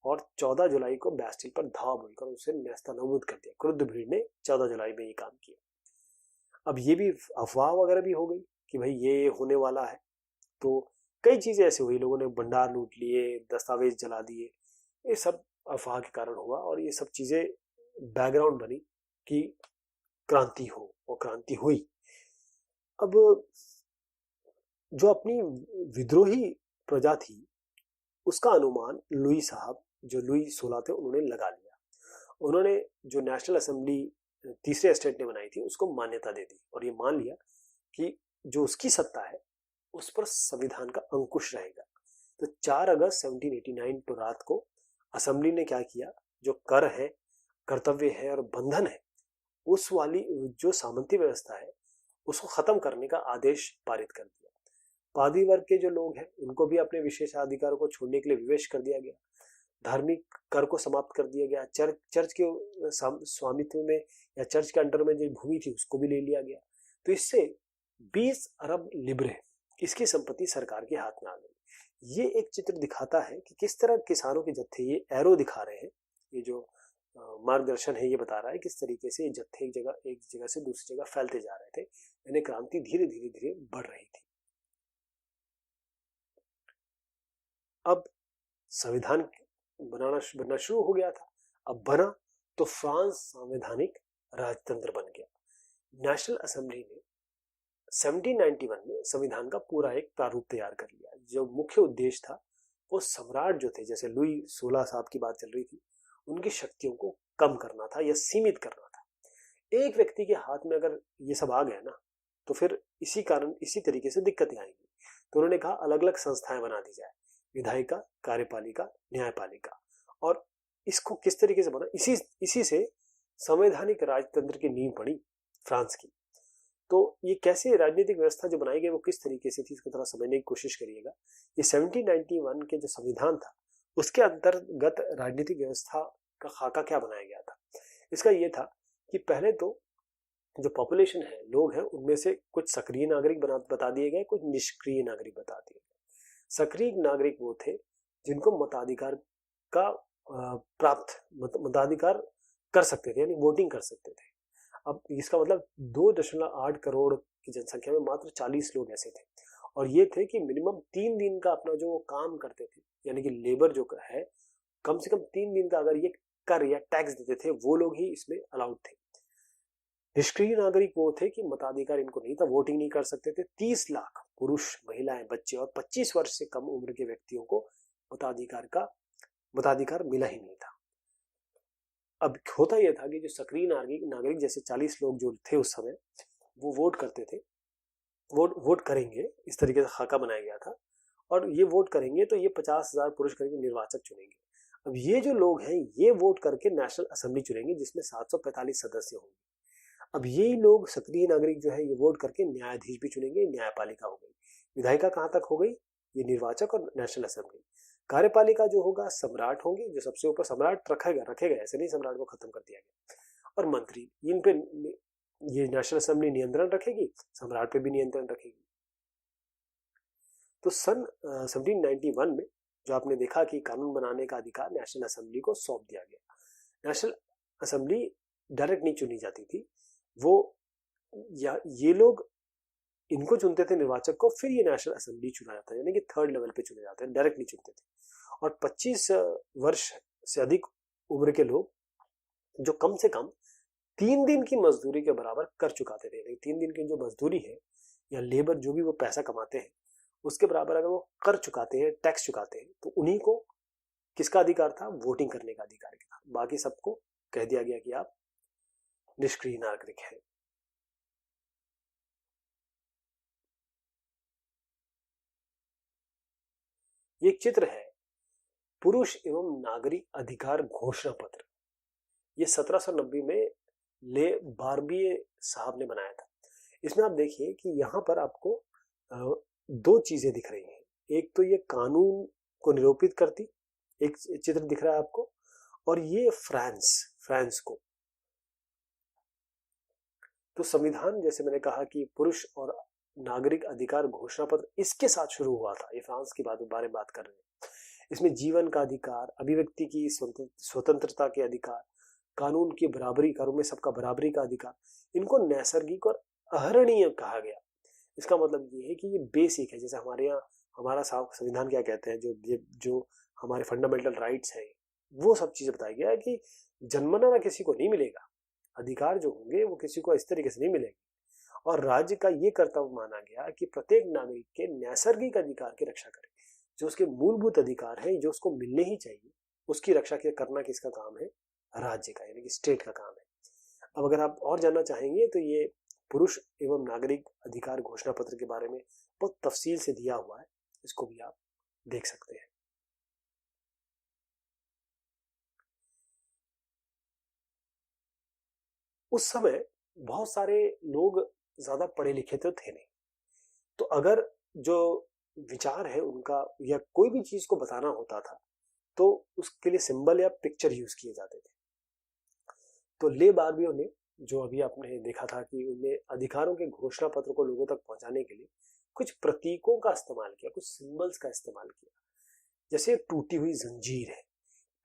और 14 जुलाई को बैस्टिल पर धावा बोलकर उसे नेस्तनाबूद कर दिया। क्रुद्ध भीड़ ने 14 जुलाई में ये काम किया। अब ये भी अफवाह वगैरह भी हो गई कि भाई ये होने वाला है, तो कई चीजें ऐसे हुई, लोगों ने भंडार लूट लिए, दस्तावेज जला दिए, ये सब अफवाह के कारण हुआ, और ये सब चीजें बैकग्राउंड बनी कि क्रांति हो, और क्रांति हुई। अब जो अपनी विद्रोही प्रजा थी, उसका अनुमान लुई साहब, जो लुई 16 थे, उन्होंने लगा लिया। उन्होंने जो नेशनल असेंबली तीसरे एस्टेट ने बनाई थी, उसको मान्यता दे दी, और ये मान लिया कि जो उसकी सत्ता है उस पर संविधान का अंकुश रहेगा। तो 4 अगस्त 1789 तो रात को असेंबली ने क्या किया? जो कर है, कर्तव्य है और बंधन है, उस वाली जो सामंती व्यवस्था है, उसको खत्म करने का आदेश पारित कर दिया। पादी वर्ग के जो लोग हैं, उनको भी अपने विशेषाधिकारों को छोड़ने के लिए विवेश कर दिया गया। धार्मिक कर को समाप्त कर दिया गया। चर्च के स्वामित्व में या चर्च के अंडर में जो भूमि थी उसको भी ले लिया गया। तो इससे 20 अरब लिब्रे, इसकी संपत्ति सरकार के हाथ में आ गई। ये एक चित्र दिखाता है कि किस तरह किसानों के जत्थे, ये एरो दिखा रहे हैं, ये जो मार्गदर्शन है ये बता रहा है किस तरीके से ये जत्थे एक जगह से दूसरी जगह फैलते जा रहे थे, यानी क्रांति धीरे धीरे धीरे बढ़ रही थी। अब संविधान बनना शुरू हो गया था। अब बना तो फ्रांस संवैधानिक राजतंत्र बन गया। नेशनल असेंबली ने 1791 में संविधान का पूरा एक प्रारूप तैयार कर लिया। जो मुख्य उद्देश्य था वो सम्राट जो थे, जैसे लुई 16 साहब की बात चल रही थी, उनकी शक्तियों को कम करना था या सीमित करना था। एक व्यक्ति के हाथ में अगर ये सब आ गया ना, तो फिर इसी तरीके से दिक्कतें आएंगी। तो उन्होंने कहा अलग अलग संस्थाएं बना दी जाए, विधायिका, कार्यपालिका, न्यायपालिका। और इसको किस तरीके से बना, इसी से संवैधानिक राजतंत्र की नींव पड़ी फ्रांस की। तो ये कैसे राजनीतिक व्यवस्था जो बनाई गई वो किस तरीके से थी, इसको थोड़ा समझने की कोशिश करिएगा। ये 1791 के जो संविधान था उसके अंतर्गत राजनीतिक व्यवस्था का खाका क्या बनाया गया था। इसका ये था कि पहले तो जो पॉपुलेशन है, लोग हैं, उनमें से कुछ सक्रिय नागरिक बता दिए गए, कुछ निष्क्रिय नागरिक बता दिए गए। सक्रिय नागरिक वो थे जिनको मताधिकार का प्राप्त मताधिकार कर सकते थे, यानी वोटिंग कर सकते थे। अब इसका मतलब 2.8 करोड़ की जनसंख्या में मात्र 40 लोग ऐसे थे, और ये थे कि मिनिमम 3 दिन का अपना जो काम करते थे, यानी कि लेबर जो है, कम से कम 3 दिन का अगर ये कर या टैक्स देते थे, वो लोग ही इसमें अलाउड थे। निष्क्रिय नागरिक वो थे कि मताधिकार इनको नहीं था, वोटिंग नहीं कर सकते थे। 30 लाख पुरुष, महिलाएं, बच्चे और 25 वर्ष से कम उम्र के व्यक्तियों को मताधिकार मिला ही नहीं था। अब होता यह था कि जो सक्रिय नागरिक जैसे 40 लोग जो थे उस समय, वो वोट करते थे, वोट करेंगे, इस तरीके से खाका बनाया गया था। और ये वोट करेंगे तो ये 50,000 पुरुष करेंगे, निर्वाचक चुनेंगे। अब ये जो लोग हैं ये वोट करके नेशनल असेंबली चुनेंगे, जिसमें 745 सदस्य होंगे। अब यही लोग सक्रिय नागरिक जो है ये वोट करके न्यायाधीश भी चुनेंगे, न्यायपालिका हो गई। विधायिका कहाँ तक हो गई, ये निर्वाचक और नेशनल असेंबली। कार्यपालिका जो होगा सम्राट होंगे, जो सबसे ऊपर सम्राट रखेगा, ऐसे नहीं सम्राट को खत्म कर दिया गया। और मंत्री, इन पे ये नेशनल असेंबली नियंत्रण रखेगी, सम्राट पे भी नियंत्रण रखेगी। तो सन 1791 में जो आपने देखा कि कानून बनाने का अधिकार नेशनल असेंबली को सौंप दिया गया। नेशनल असेंबली डायरेक्ट नहीं चुनी जाती थी, वो ये लोग इनको चुनते थे निर्वाचक को, फिर ये नेशनल असेंबली चुना जाता है, यानी कि 3rd लेवल पे चुने जाते हैं, डायरेक्ट नहीं चुनते थे। और 25 वर्ष से अधिक उम्र के लोग जो कम से कम 3 दिन की मजदूरी के बराबर कर चुकाते थे, यानी 3 दिन की जो मजदूरी है या लेबर जो भी वो पैसा कमाते हैं उसके बराबर अगर वो कर चुकाते हैं, टैक्स चुकाते हैं, तो उन्हीं को किसका अधिकार था, वोटिंग करने का अधिकार था। बाकी सबको कह दिया गया कि आप निष्क्रिय नागरिक हैं। ये एक चित्र है पुरुष एवं नागरिक अधिकार घोषणा पत्र। ये 1790 में ले बार्बिए साहब ने बनाया था। इसमें आप देखिए कि यहाँ पर आपको 2 चीजें दिख रही हैं। एक तो ये कानून को निरूपित करती एक चित्र दिख रहा है आपको, और ये फ्रांस को। तो संविधान, जैसे मैंने कहा कि पुरुष और नागरिक अधिकार घोषणा पत्र इसके साथ शुरू हुआ था। ये फ्रांस की बारे में बात कर रहे हैं। इसमें जीवन का अधिकार, अभिव्यक्ति की स्वतंत्रता के अधिकार, कानून की बराबरी, कानून में सबका बराबरी का अधिकार, इनको नैसर्गिक और अहरणीय कहा गया। इसका मतलब ये है कि ये बेसिक है। जैसे हमारे यहाँ हमारा संविधान क्या कहते हैं, जो हमारे फंडामेंटल राइट्स हैं, वो सब चीजें बताई गया है कि जन्मना किसी को नहीं मिलेगा, अधिकार जो होंगे वो किसी को इस तरीके से नहीं मिलेंगे। और राज्य का ये कर्तव्य माना गया कि प्रत्येक नागरिक के नैसर्गिक अधिकार की रक्षा करे, जो उसके मूलभूत अधिकार है, जो उसको मिलने ही चाहिए, उसकी रक्षा करना किसका काम है, राज्य का, यानी कि स्टेट का काम है। अब अगर आप और जानना चाहेंगे तो ये पुरुष एवं नागरिक अधिकार घोषणा पत्र के बारे में बहुत तफसील से दिया हुआ है, इसको भी आप देख सकते हैं। उस समय बहुत सारे लोग ज्यादा पढ़े लिखे तो थे नहीं, तो अगर जो विचार है उनका या कोई भी चीज को बताना होता था तो उसके लिए सिंबल या पिक्चर यूज किए जाते थे। तो ले बार्बियो ने, जो अभी आपने देखा था कि उनने अधिकारों के घोषणा पत्र को लोगों तक पहुंचाने के लिए कुछ प्रतीकों का इस्तेमाल किया, कुछ सिंबल्स का इस्तेमाल किया। जैसे टूटी हुई जंजीर है।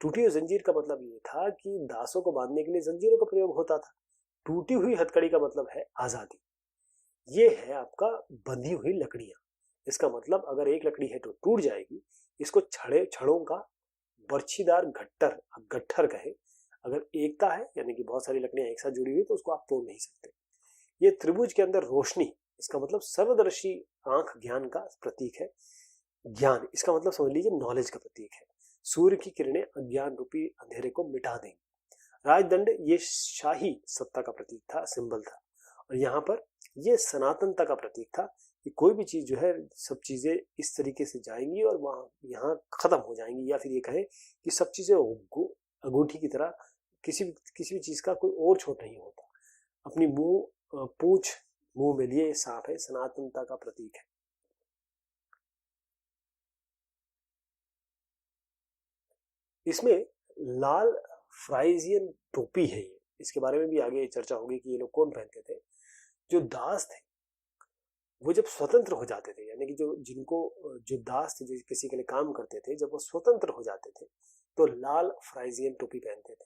टूटी हुई जंजीर का मतलब ये था कि दासों को बांधने के लिए जंजीरों का प्रयोग होता था। टूटी हुई हथकड़ी का मतलब है आजादी। ये है आपका बंधी हुई लकड़ियां। इसका मतलब अगर एक लकड़ी है तो टूट जाएगी, इसको छड़ों का बर्छीदार गट्ठर कहे। अगर एकता है, यानी कि बहुत सारी लकड़ियां एक साथ जुड़ी हुई, तो उसको आप तोड़ नहीं सकते। ये त्रिभुज के अंदर रोशनी, इसका मतलब सर्वदर्शी आंख ज्ञान का प्रतीक है। ज्ञान, इसका मतलब समझ लीजिए नॉलेज का प्रतीक है। सूर्य की किरणें अज्ञान रूपी अंधेरे को मिटा देंगी। राजदंड, ये शाही सत्ता का प्रतीक था, सिंबल था। और यहाँ पर ये सनातनता का प्रतीक था कि कोई भी चीज जो है, सब चीजें इस तरीके से जाएंगी और वहां यहाँ खत्म हो जाएंगी, या फिर ये कहें कि सब चीजें अंगूठी की तरह, किसी भी चीज का कोई और छोट नहीं होता। अपनी मुंह पूंछ मुंह में लिए सांप है, सनातनता का प्रतीक है। इसमें लाल फ्राइजियन टोपी है ये, इसके बारे में भी आगे चर्चा होगी कि ये लोग कौन पहनते थे। जो दास थे वो जब स्वतंत्र हो जाते थे, यानी कि जो दास थे, जो किसी के लिए काम करते थे, जब वो स्वतंत्र हो जाते थे तो लाल फ्राइजियन टोपी पहनते थे।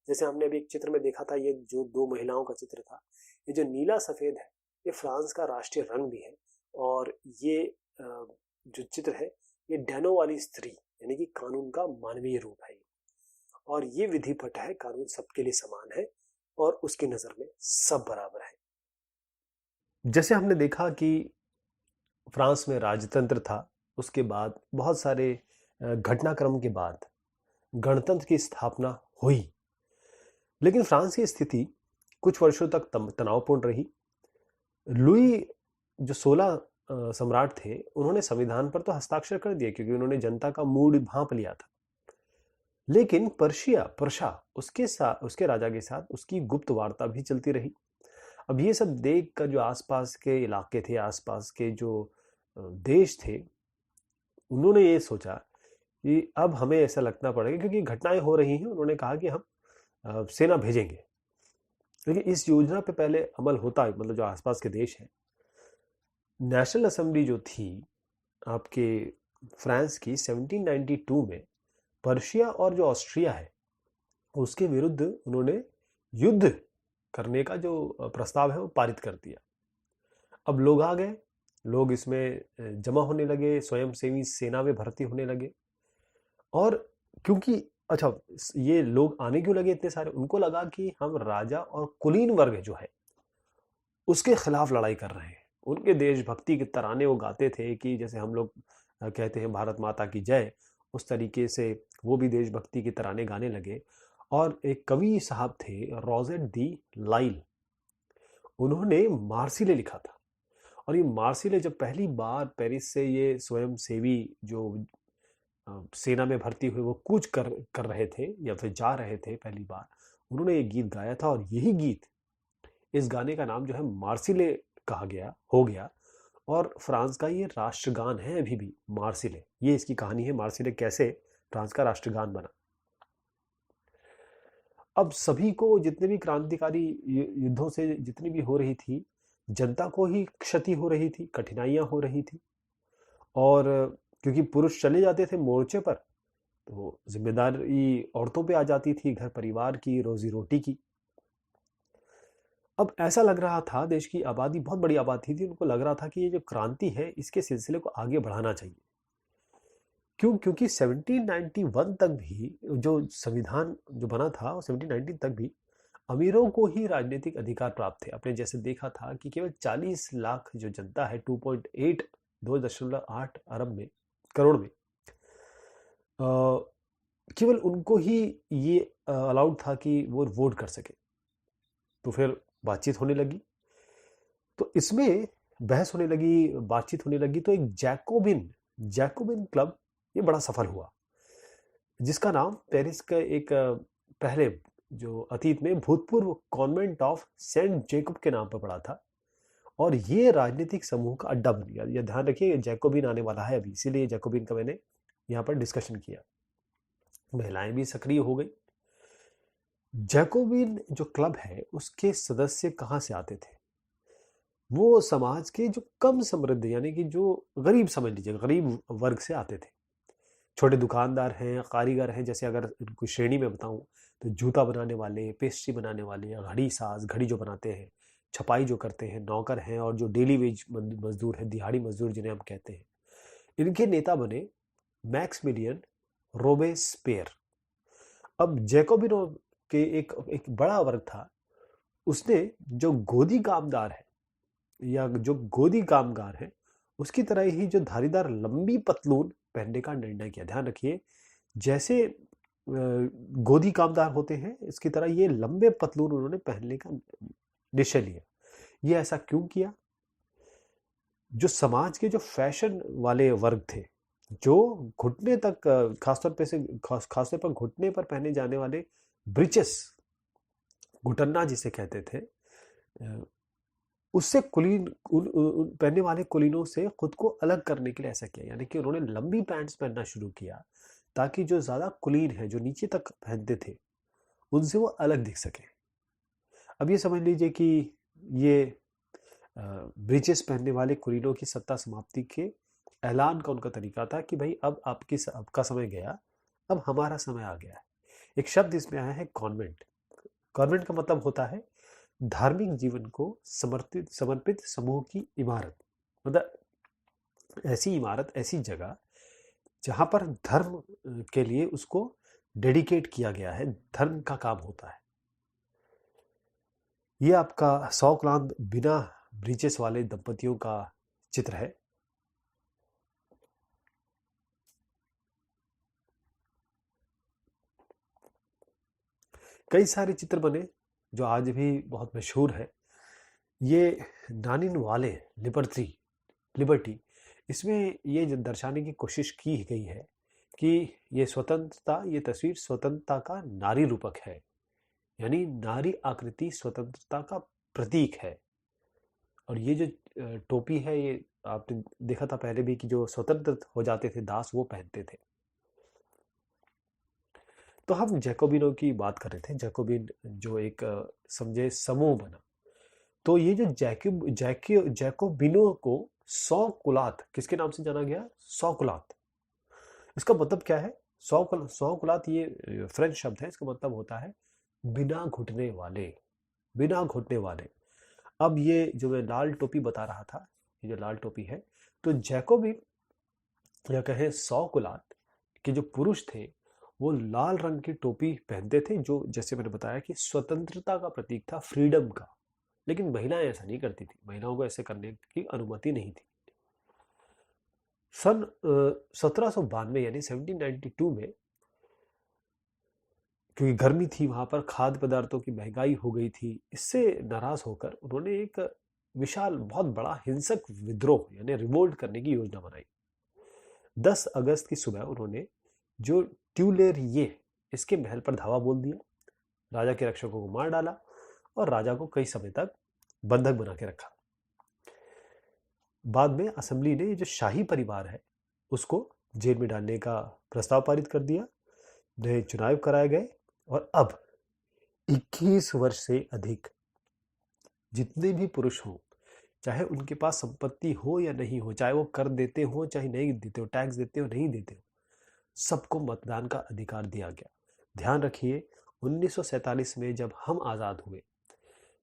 जैसे हमने अभी एक चित्र में देखा था, ये जो दो महिलाओं का चित्र था, ये जो नीला सफेद है ये फ्रांस का राष्ट्रीय रंग भी है। और ये जो चित्र है ये डैनो वाली स्त्री यानी कि कानून का मानवीय रूप है। और ये विधि पट है, कानून सबके लिए समान है और उसकी नजर में सब बराबर है। जैसे हमने देखा कि फ्रांस में राजतंत्र था, उसके बाद बहुत सारे घटनाक्रम के बाद गणतंत्र की स्थापना हुई, लेकिन फ्रांस की स्थिति कुछ वर्षों तक तनावपूर्ण रही। लुई जो 16 सम्राट थे, उन्होंने संविधान पर तो हस्ताक्षर कर दिए क्योंकि उन्होंने जनता का मूड भांप लिया था, लेकिन पर्शा उसके राजा के साथ उसकी गुप्त वार्ता भी चलती रही। अब ये सब देख कर जो आसपास के इलाके थे, आसपास के जो देश थे, उन्होंने ये सोचा कि अब हमें ऐसा लगना पड़ेगा, क्योंकि घटनाएं हो रही हैं। उन्होंने कहा कि हम सेना भेजेंगे, लेकिन इस योजना पे पहले अमल होता है, मतलब जो आसपास के देश हैं। नेशनल असेंबली जो थी आपके फ्रांस की 1792 में पर्शिया और जो ऑस्ट्रिया है उसके विरुद्ध उन्होंने युद्ध करने का जो प्रस्ताव है वो पारित कर दिया। अब लोग आ गए, लोग इसमें जमा होने लगे, स्वयंसेवी सेना में भर्ती होने लगे। और क्योंकि अच्छा, ये लोग आने क्यों लगे इतने सारे? उनको लगा कि हम राजा और कुलीन वर्ग जो है उसके खिलाफ लड़ाई कर रहे हैं। उनके देशभक्ति के तराने वो गाते थे कि जैसे हम लोग कहते हैं भारत माता की जय, उस तरीके से वो भी देशभक्ति के तराने गाने लगे। और एक कवि साहब थे रोजेट दी लाइल, उन्होंने मार्सिले लिखा था। और ये मार्सिले जब पहली बार पेरिस से ये स्वयंसेवी जो सेना में भर्ती हुए वो कूच कर रहे थे या फिर जा रहे थे, पहली बार उन्होंने ये गीत गाया था। और यही गीत, इस गाने का नाम जो है मार्सिले हो गया। और फ्रांस का ये राष्ट्रगान है अभी भी, मार्सिले। ये इसकी कहानी है, मार्सिले कैसे फ्रांस का राष्ट्रगान बना। अब सभी को, जितने भी क्रांतिकारी युद्धों से जितनी भी हो रही थी, जनता को ही क्षति हो रही थी, कठिनाइयां हो रही थी। और क्योंकि पुरुष चले जाते थे मोर्चे पर, तो जिम्मेदारी औरतों पे आ जाती थी, घर परिवार की, रोजी रोटी की। अब ऐसा लग रहा था, देश की आबादी बहुत बड़ी आबादी थी, उनको लग रहा था कि ये जो क्रांति है इसके सिलसिले को आगे बढ़ाना चाहिए। क्योंकि 1791 तक भी जो संविधान जो बना था, 1790 तक भी अमीरों को ही राजनीतिक अधिकार प्राप्त थे। आपने जैसे देखा था कि केवल 40 लाख जो जनता है, 2.8 अरब में, करोड़ में, केवल उनको ही ये अलाउड था कि वो वोट कर सके। तो फिर बातचीत होने लगी, तो इसमें बहस होने लगी, बातचीत होने लगी। तो एक जैकोबिन क्लब ये बड़ा सफल हुआ, जिसका नाम पेरिस का एक पहले जो अतीत में भूतपूर्व कॉन्वेंट ऑफ सेंट जेकब के नाम पर पड़ा था। और ये राजनीतिक समूह का अड्डा बन गया। ये ध्यान रखिए, जैकोबिन आने वाला है अभी, इसीलिए जैकोबिन का मैंने यहाँ पर डिस्कशन किया। महिलाएं भी सक्रिय हो गई। जैकोबिन जो क्लब है उसके सदस्य कहाँ से आते थे? वो समाज के जो कम समृद्ध, यानी कि जो गरीब, समझ लीजिए गरीब वर्ग से आते थे। छोटे दुकानदार हैं, कारीगर हैं। जैसे अगर कोई श्रेणी में बताऊं तो जूता बनाने वाले, पेस्ट्री बनाने वाले, या घड़ी जो बनाते हैं, छपाई जो करते हैं, नौकर हैं, और जो डेली वेज मजदूर है, दिहाड़ी मजदूर जिन्हें हम कहते हैं, इनके नेता बने मैक्समिलियन रोबेस्पियर। अब जैकोबिनों के एक बड़ा वर्ग था, उसने जो गोदी कामदार है या जो गोदी कामगार है उसकी तरह ही जो धारीदार लंबी पतलून पहनने का निर्णय किया। ध्यान रखिए, जैसे गोदी कामदार होते हैं, इसकी तरह ये लंबे पतलून उन्होंने पहनने का निश्चय लिया। ये ऐसा क्यों किया? जो समाज के जो फैशन वाले वर्ग थे, जो घुटने तक, खासतौर पर घुटने पर पहने जाने वाले ब्रिचेस, घुटन्ना जिसे कहते थे, उससे कुलीन पहनने वाले कुलीनों से खुद को अलग करने के लिए ऐसा किया, यानी कि उन्होंने लंबी पैंट्स पहनना शुरू किया ताकि जो ज़्यादा कुलीन है, जो नीचे तक पहनते थे, उनसे वो अलग दिख सके। अब ये समझ लीजिए कि ये ब्रीचेस पहनने वाले कुलीनों की सत्ता समाप्ति के ऐलान का उनका तरीका था कि भाई अब आपका समय गया, अब हमारा समय आ गया है। एक शब्द इसमें आया है कॉन्वेंट। कॉन्वेंट का मतलब होता है धार्मिक जीवन को समर्पित समूह की इमारत, मतलब ऐसी इमारत, ऐसी जगह जहां पर धर्म के लिए उसको डेडिकेट किया गया है, धर्म का काम होता है। ये आपका 100 क्लांत बिना ब्रीचेस वाले दंपतियों का चित्र है। कई सारे चित्र बने जो आज भी बहुत मशहूर है। ये नानिन वाले लिबर्टी, इसमें ये दर्शाने की कोशिश की गई है कि ये स्वतंत्रता, ये तस्वीर स्वतंत्रता का नारी रूपक है, यानी नारी आकृति स्वतंत्रता का प्रतीक है। और ये जो टोपी है, ये आपने देखा था पहले भी कि जो स्वतंत्र हो जाते थे दास, वो पहनते थे। तो हम जैकोबिनों की बात कर रहे थे, जैकोबिन जो एक समझे समूह बना। तो ये जो जैकोबिनों को 100 कुलात किसके नाम से जाना गया? 100 कुलात। इसका मतलब क्या है? 100 कुलात ये फ्रेंच शब्द है, इसका मतलब होता है बिना घुटने वाले, बिना घुटने वाले। अब ये जो मैं लाल टोपी बता रहा था, ये जो लाल टोपी है, तो जैकोबिन या कहें 100 कुलात के जो पुरुष थे वो लाल रंग की टोपी पहनते थे, जो जैसे मैंने बताया कि स्वतंत्रता का प्रतीक था, फ्रीडम का। लेकिन महिलाएं ऐसा नहीं करती थी, महिलाओं को ऐसे करने की अनुमति नहीं थी। सन 1792 यानी 1792 में, क्योंकि गर्मी थी वहां पर, खाद्य पदार्थों की महंगाई हो गई थी, इससे नाराज होकर उन्होंने एक विशाल, बहुत बड़ा हिंसक विद्रोह यानी रिवोल्ट करने की योजना बनाई। 10 अगस्त की सुबह उन्होंने जो ट्यूलेरिये, इसके महल पर धावा बोल दिया, राजा के रक्षकों को मार डाला और राजा को कई समय तक बंधक बना के रखा। बाद में असेंबली ने जो शाही परिवार है उसको जेल में डालने का प्रस्ताव पारित कर दिया, नए चुनाव कराए गए और अब 21 वर्ष से अधिक जितने भी पुरुष हों, चाहे उनके पास संपत्ति हो या नहीं हो, चाहे वो कर देते हो चाहे नहीं देते हो, टैक्स देते हो नहीं देते हो, सबको मतदान का अधिकार दिया गया। ध्यान रखिए 1947 में जब हम आज़ाद हुए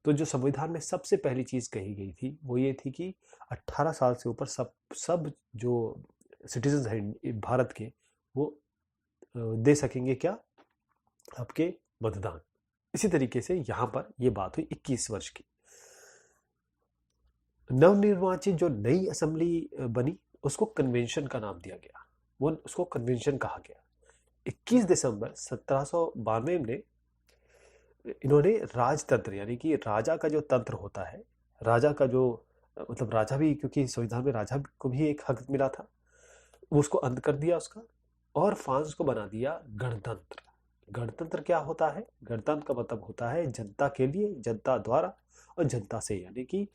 तो जो संविधान में सबसे पहली चीज़ कही गई थी वो ये थी कि 18 साल से ऊपर सब जो सिटीजन हैं भारत के, वो दे सकेंगे क्या? आपके मतदान। इसी तरीके से यहाँ पर ये बात हुई 21 वर्ष की। नवनिर्वाचित जो नई असेंबली बनी उसको कन्वेंशन का नाम दिया गया, वो उसको कन्वेंशन कहा गया। 21 दिसंबर 1792 में इन्होंने राजतंत्र, यानी कि राजा का जो तंत्र होता है, राजा का जो मतलब राजा भी, क्योंकि संविधान में राजा को भी एक हक मिला था, उसको अंत कर दिया उसका, और फ्रांस को बना दिया गणतंत्र। गणतंत्र क्या होता है? गणतंत्र का मतलब होता है जनता के लिए, जनता द्वारा और जनता से, यानी कि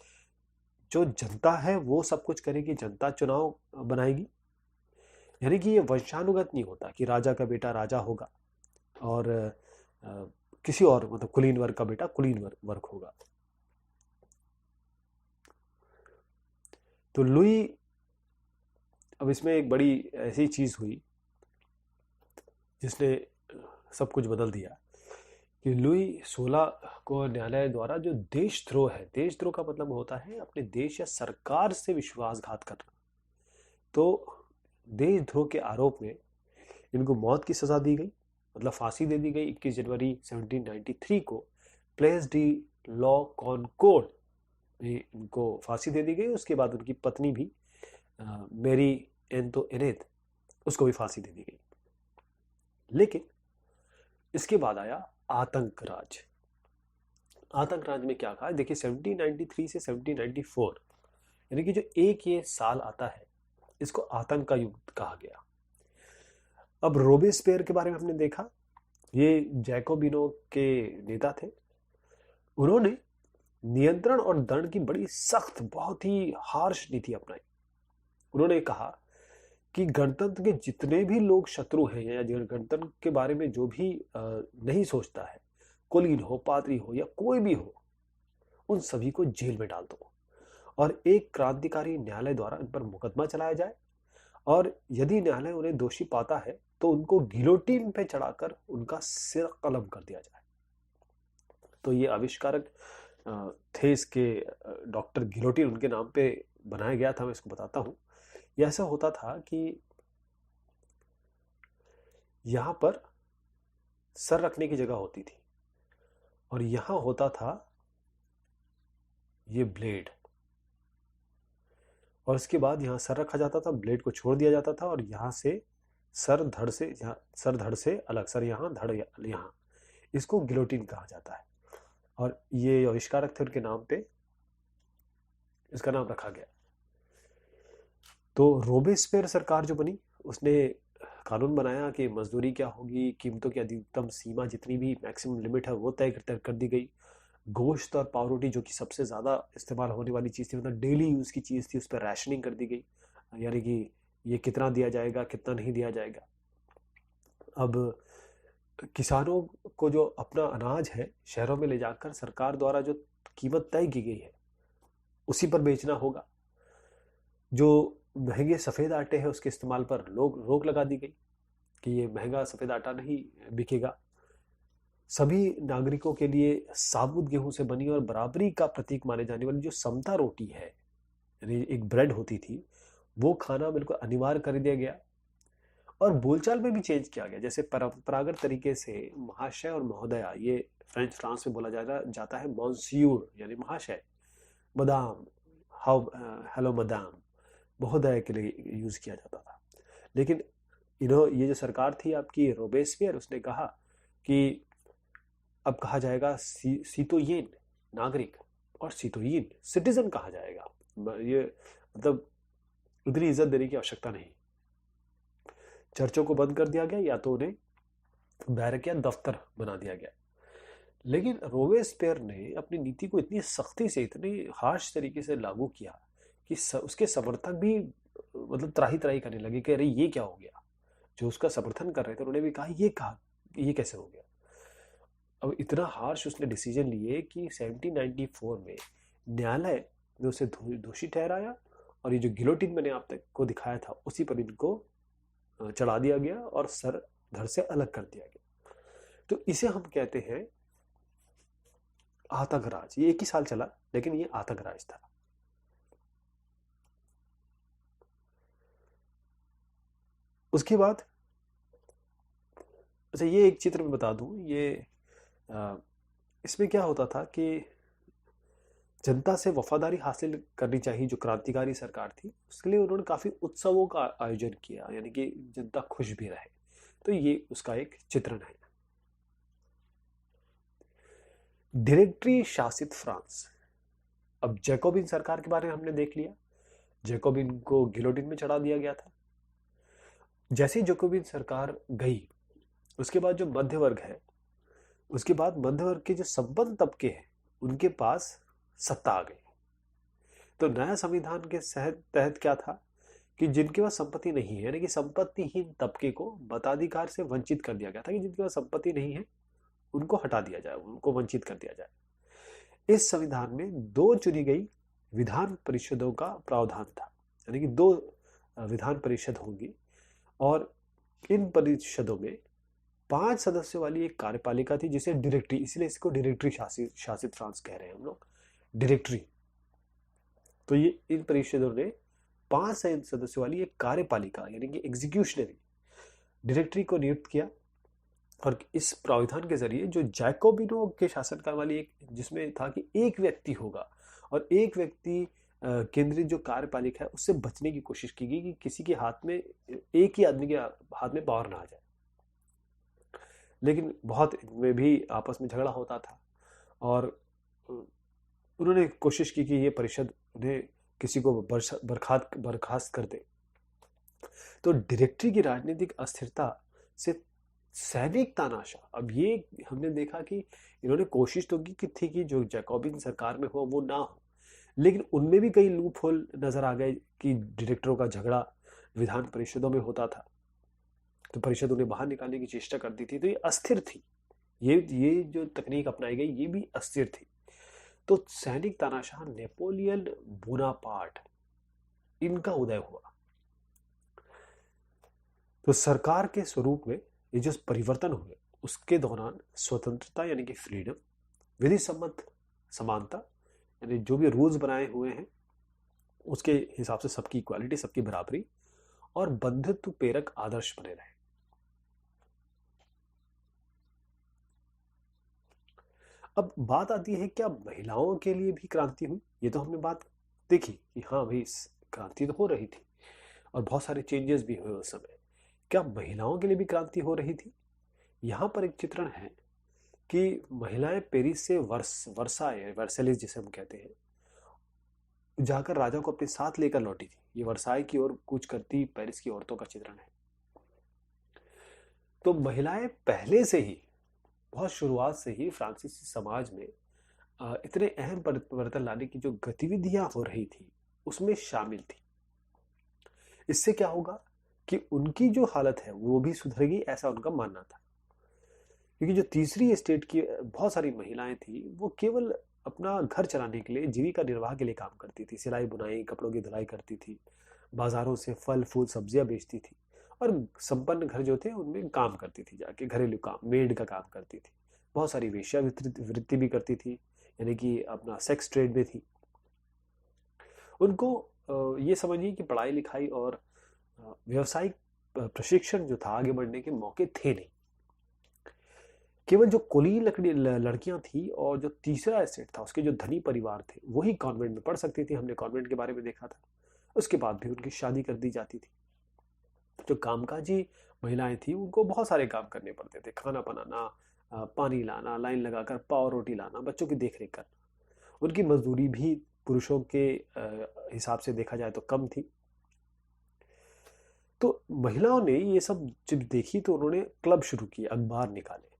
जो जनता है वो सब कुछ करेगी, जनता चुनाव बनाएगी। यानी कि ये वंशानुगत नहीं होता कि राजा का बेटा राजा होगा और किसी और मतलब कुलीन वर्ग का बेटा कुलीन वर्ग होगा। तो लुई, अब इसमें एक बड़ी ऐसी चीज हुई जिसने सब कुछ बदल दिया कि लुई 16 को न्यायालय द्वारा जो देशद्रोह है, देशद्रोह का मतलब होता है अपने देश या सरकार से विश्वासघात करना, तो देशद्रोह के आरोप में इनको मौत की सजा दी गई, मतलब फांसी दे दी गई। 21 जनवरी 1793 को प्लेस डी लॉ कॉनकोर्ड में इनको फांसी दे दी गई। उसके बाद उनकी पत्नी भी मेरी एंतोइनेट, उसको भी फांसी दे दी गई। लेकिन इसके बाद आया आतंक राज। आतंक राज में क्या कहा? देखिए 1793 से 1794 यानी कि जो एक ये साल आता है इसको आतंक का युग कहा गया। अब रोबेस्पियर के बारे में हमने देखा, ये जैकोबिनो के नेता थे। उन्होंने नियंत्रण और दंड की बड़ी सख्त, बहुत ही हार्श नीति अपनाई। उन्होंने कहा कि गणतंत्र के जितने भी लोग शत्रु हैं या गणतंत्र के बारे में जो भी नहीं सोचता है, कुलीन हो, पादरी हो या कोई भी हो, उन सभी को जेल में डाल दो और एक क्रांतिकारी न्यायालय द्वारा इन पर मुकदमा चलाया जाए, और यदि न्यायालय उन्हें दोषी पाता है तो उनको गिलोटीन पे चढ़ाकर उनका सिर कलम कर दिया जाए। तो ये आविष्कारक थे इसके, डॉक्टर गिलोटीन उनके नाम पे बनाया गया था। मैं इसको बताता हूँ। यह ऐसा होता था कि यहाँ पर सर रखने की जगह होती थी और यहाँ होता था ये ब्लेड, और इसके बाद यहाँ सर रखा जाता था, ब्लेड को छोड़ दिया जाता था और यहाँ से सर धड़ से, सर धड़ से अलग, सर यहाँ धड़ यहाँ, इसको गिलोटीन कहा जाता है। और ये आविष्कारक थे, उनके नाम पे इसका नाम रखा गया। तो रोबेस्पियर सरकार जो बनी, उसने कानून बनाया कि मजदूरी क्या होगी, कीमतों की अधिकतम सीमा, जितनी भी मैक्सिमम लिमिट है वो तय कर दी गई। गोश्त और पावरोटी जो कि सबसे ज़्यादा इस्तेमाल होने वाली चीज़ थी, मतलब डेली यूज़ की चीज़ थी, उस पर रैशनिंग कर दी गई, यानी कि ये कितना दिया जाएगा, कितना नहीं दिया जाएगा। अब किसानों को जो अपना अनाज है शहरों में ले जाकर सरकार द्वारा जो कीमत तय की गई है उसी पर बेचना होगा। जो महंगे सफ़ेद आटे हैं उसके इस्तेमाल पर रोक लगा दी गई कि ये महंगा सफ़ेद आटा नहीं बिकेगा। सभी नागरिकों के लिए साबुत गेहूं से बनी और बराबरी का प्रतीक माने जाने वाली जो समता रोटी है, यानी एक ब्रेड होती थी, वो खाना बिल्कुल अनिवार्य कर दिया गया। और बोलचाल में भी चेंज किया गया, जैसे परंपरागत तरीके से महाशय और महोदया, ये फ्रांस में बोला जाता है मॉन्सियूर यानी महाशय, मदाम, हाउ, हेलो मदाम, महोदय के लिए यूज किया जाता था। लेकिन ये जो सरकार थी आपकी रोबेस्पियर, उसने कहा कि अब कहा जाएगा सीतोयेन नागरिक और सीतोयेन सिटीजन कहा जाएगा। ये मतलब उतनी इज्जत देने की आवश्यकता नहीं। चर्चों को बंद कर दिया गया या तो उन्हें बैरक या दफ्तर बना दिया गया। लेकिन रोबेस्पियर ने अपनी नीति को इतनी सख्ती से, इतनी हार्श तरीके से लागू किया कि उसके समर्थक भी मतलब त्राही त्राही करने लगे कि अरे ये क्या हो गया। जो उसका समर्थन कर रहे थे उन्होंने भी कहा ये कैसे हो गया। अब इतना हार्श उसने डिसीजन लिए कि 1794 में न्यायालय ने उसे दोषी ठहराया और ये जो गिलोटिन मैंने आप तक को दिखाया था उसी पर इनको चढ़ा दिया गया और सर धड़ से अलग कर दिया गया। तो इसे हम कहते हैं आतंक राज। ये एक ही साल चला लेकिन ये आतंक राज था। उसके बाद अच्छा, ये एक चित्र में बता दूं, ये इसमें क्या होता था कि जनता से वफादारी हासिल करनी चाहिए जो क्रांतिकारी सरकार थी, उसके लिए उन्होंने काफी उत्सवों का आयोजन किया, यानी कि जनता खुश भी रहे। तो ये उसका एक चित्रण है। डायरेक्टरी शासित फ्रांस। अब जैकोबिन सरकार के बारे में हमने देख लिया, जैकोबिन को गिलोटिन में चढ़ा दिया गया था। जैसे ही जैकोबिन सरकार गई उसके बाद जो मध्य वर्ग है, उसके बाद मध्य वर्ग के जो संपन्न तबके हैं उनके पास सत्ता आ गई। तो नया संविधान के तहत क्या था कि जिनके पास संपत्ति नहीं है, यानी कि संपत्तिहीन तबके को मताधिकार से वंचित कर दिया गया था कि जिनके पास संपत्ति नहीं है उनको हटा दिया जाए, उनको वंचित कर दिया जाए। इस संविधान में 2 चुनी गई विधान परिषदों का प्रावधान था, यानी कि 2 विधान परिषद होंगी और इन परिषदों में 5 सदस्यों वाली एक कार्यपालिका थी जिसे डायरेक्टरी, इसलिए इसको डायरेक्टरी शासित फ्रांस कह रहे हैं हम लोग, डायरेक्टरी। तो ये इन परिषदों ने 5 सदस्यों वाली एक कार्यपालिका यानी कि एग्जीक्यूशनरी डायरेक्टरी को नियुक्त किया। और इस प्रावधान के जरिए जो जैकोबिनों के शासनकाल वाली एक, जिसमें था कि एक व्यक्ति होगा और एक व्यक्ति केंद्रीय जो कार्यपालिका है उससे बचने की कोशिश की गई कि किसी के हाथ में, एक ही आदमी के हाथ में पावर ना आ जाए। लेकिन बहुत इनमें भी आपस में झगड़ा होता था और उन्होंने कोशिश की कि ये परिषद उन्हें किसी को बर्खास्त कर दे। तो डायरेक्टरी की राजनीतिक अस्थिरता से सैनिक तानाशाह, अब ये हमने देखा कि इन्होंने कोशिश तो की थी कि जो जैकोबिन सरकार में हो वो ना हो, लेकिन उनमें भी कई लूप होल नजर आ गए कि डायरेक्टरों का झगड़ा विधान परिषदों में होता था, तो परिषद उन्हें बाहर निकालने की चेष्टा करती थी, तो ये अस्थिर थी। ये जो तकनीक अपनाई गई ये भी अस्थिर थी। तो सैनिक तानाशाह नेपोलियन बोनापार्ट, इनका उदय हुआ। तो सरकार के स्वरूप में ये जो परिवर्तन हुए उसके दौरान स्वतंत्रता यानी कि फ्रीडम, विधि सम्मत समानता यानी जो भी रूल्स बनाए हुए हैं उसके हिसाब से सबकी इक्वालिटी, सबकी बराबरी, और बंधुत्व प्रेरक आदर्श बने रहे। अब बात आती है क्या महिलाओं के लिए भी क्रांति हुई? ये तो हमने बात देखी कि हाँ भाई क्रांति तो हो रही थी और बहुत सारे चेंजेस भी हुए उस समय। क्या महिलाओं के लिए भी क्रांति हो रही थी? यहाँ पर एक चित्रण है कि महिलाएं पेरिस से वर्साइलेस जिसे हम कहते हैं, जाकर राजा को अपने साथ लेकर लौटी थी। ये वर्साई की ओर कूच करती पेरिस की औरतों का चित्रण है। तो महिलाएं पहले से ही, बहुत शुरुआत से ही फ्रांसीसी समाज में इतने अहम परिवर्तन लाने की जो गतिविधियां हो रही थी उसमें शामिल थी। इससे क्या होगा कि उनकी जो हालत है वो भी सुधरेगी, ऐसा उनका मानना था। क्योंकि जो तीसरी स्टेट की बहुत सारी महिलाएं थी वो केवल अपना घर चलाने के लिए, जीविका निर्वाह के लिए काम करती थी, सिलाई बुनाई, कपड़ों की धुलाई करती थी, बाजारों से फल फूल सब्जियां बेचती थी, और संपन्न घर जो थे उनमें काम करती थी, जाके घरेलू काम, मेड का काम करती थी। बहुत सारी वेश्यावृत्ति भी करती थी, यानी कि अपना सेक्स ट्रेड में थी। उनको ये समझिए कि पढ़ाई लिखाई और व्यवसायिक प्रशिक्षण जो था, आगे बढ़ने के मौके थे नहीं। केवल जो कुलीन लड़कियां थी और जो तीसरा एस्टेट था उसके जो धनी परिवार थे वही कॉन्वेंट में पढ़ सकती थी। हमने कॉन्वेंट के बारे में देखा था। उसके बाद भी उनकी शादी कर दी जाती थी। जो कामकाजी महिलाएं थी उनको बहुत सारे काम करने पड़ते थे, खाना बनाना, पानी लाना, लाइन लगाकर पाव रोटी लाना, बच्चों की देखरेख करना। उनकी मजदूरी भी पुरुषों के हिसाब से देखा जाए तो कम थी। तो महिलाओं ने ये सब जब देखी तो उन्होंने क्लब शुरू किए, अखबार निकाले,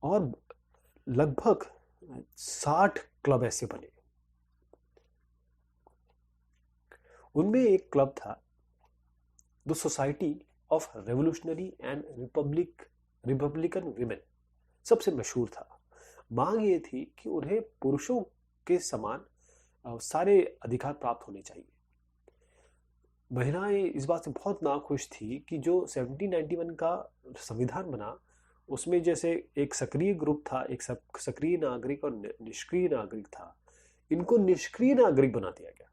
और लगभग 60 क्लब ऐसे बने। उनमें एक क्लब था the society of revolutionary and Republican women, सबसे मशहूर था। मांग ये थी कि उन्हें पुरुषों के समान सारे अधिकार प्राप्त होने चाहिए। महिलाएं इस बात से बहुत नाखुश थी कि जो 1791 का संविधान बना उसमें जैसे एक सक्रिय ग्रुप था, एक सक्रिय नागरिक और निष्क्रिय नागरिक था, इनको निष्क्रिय नागरिक बना दिया गया।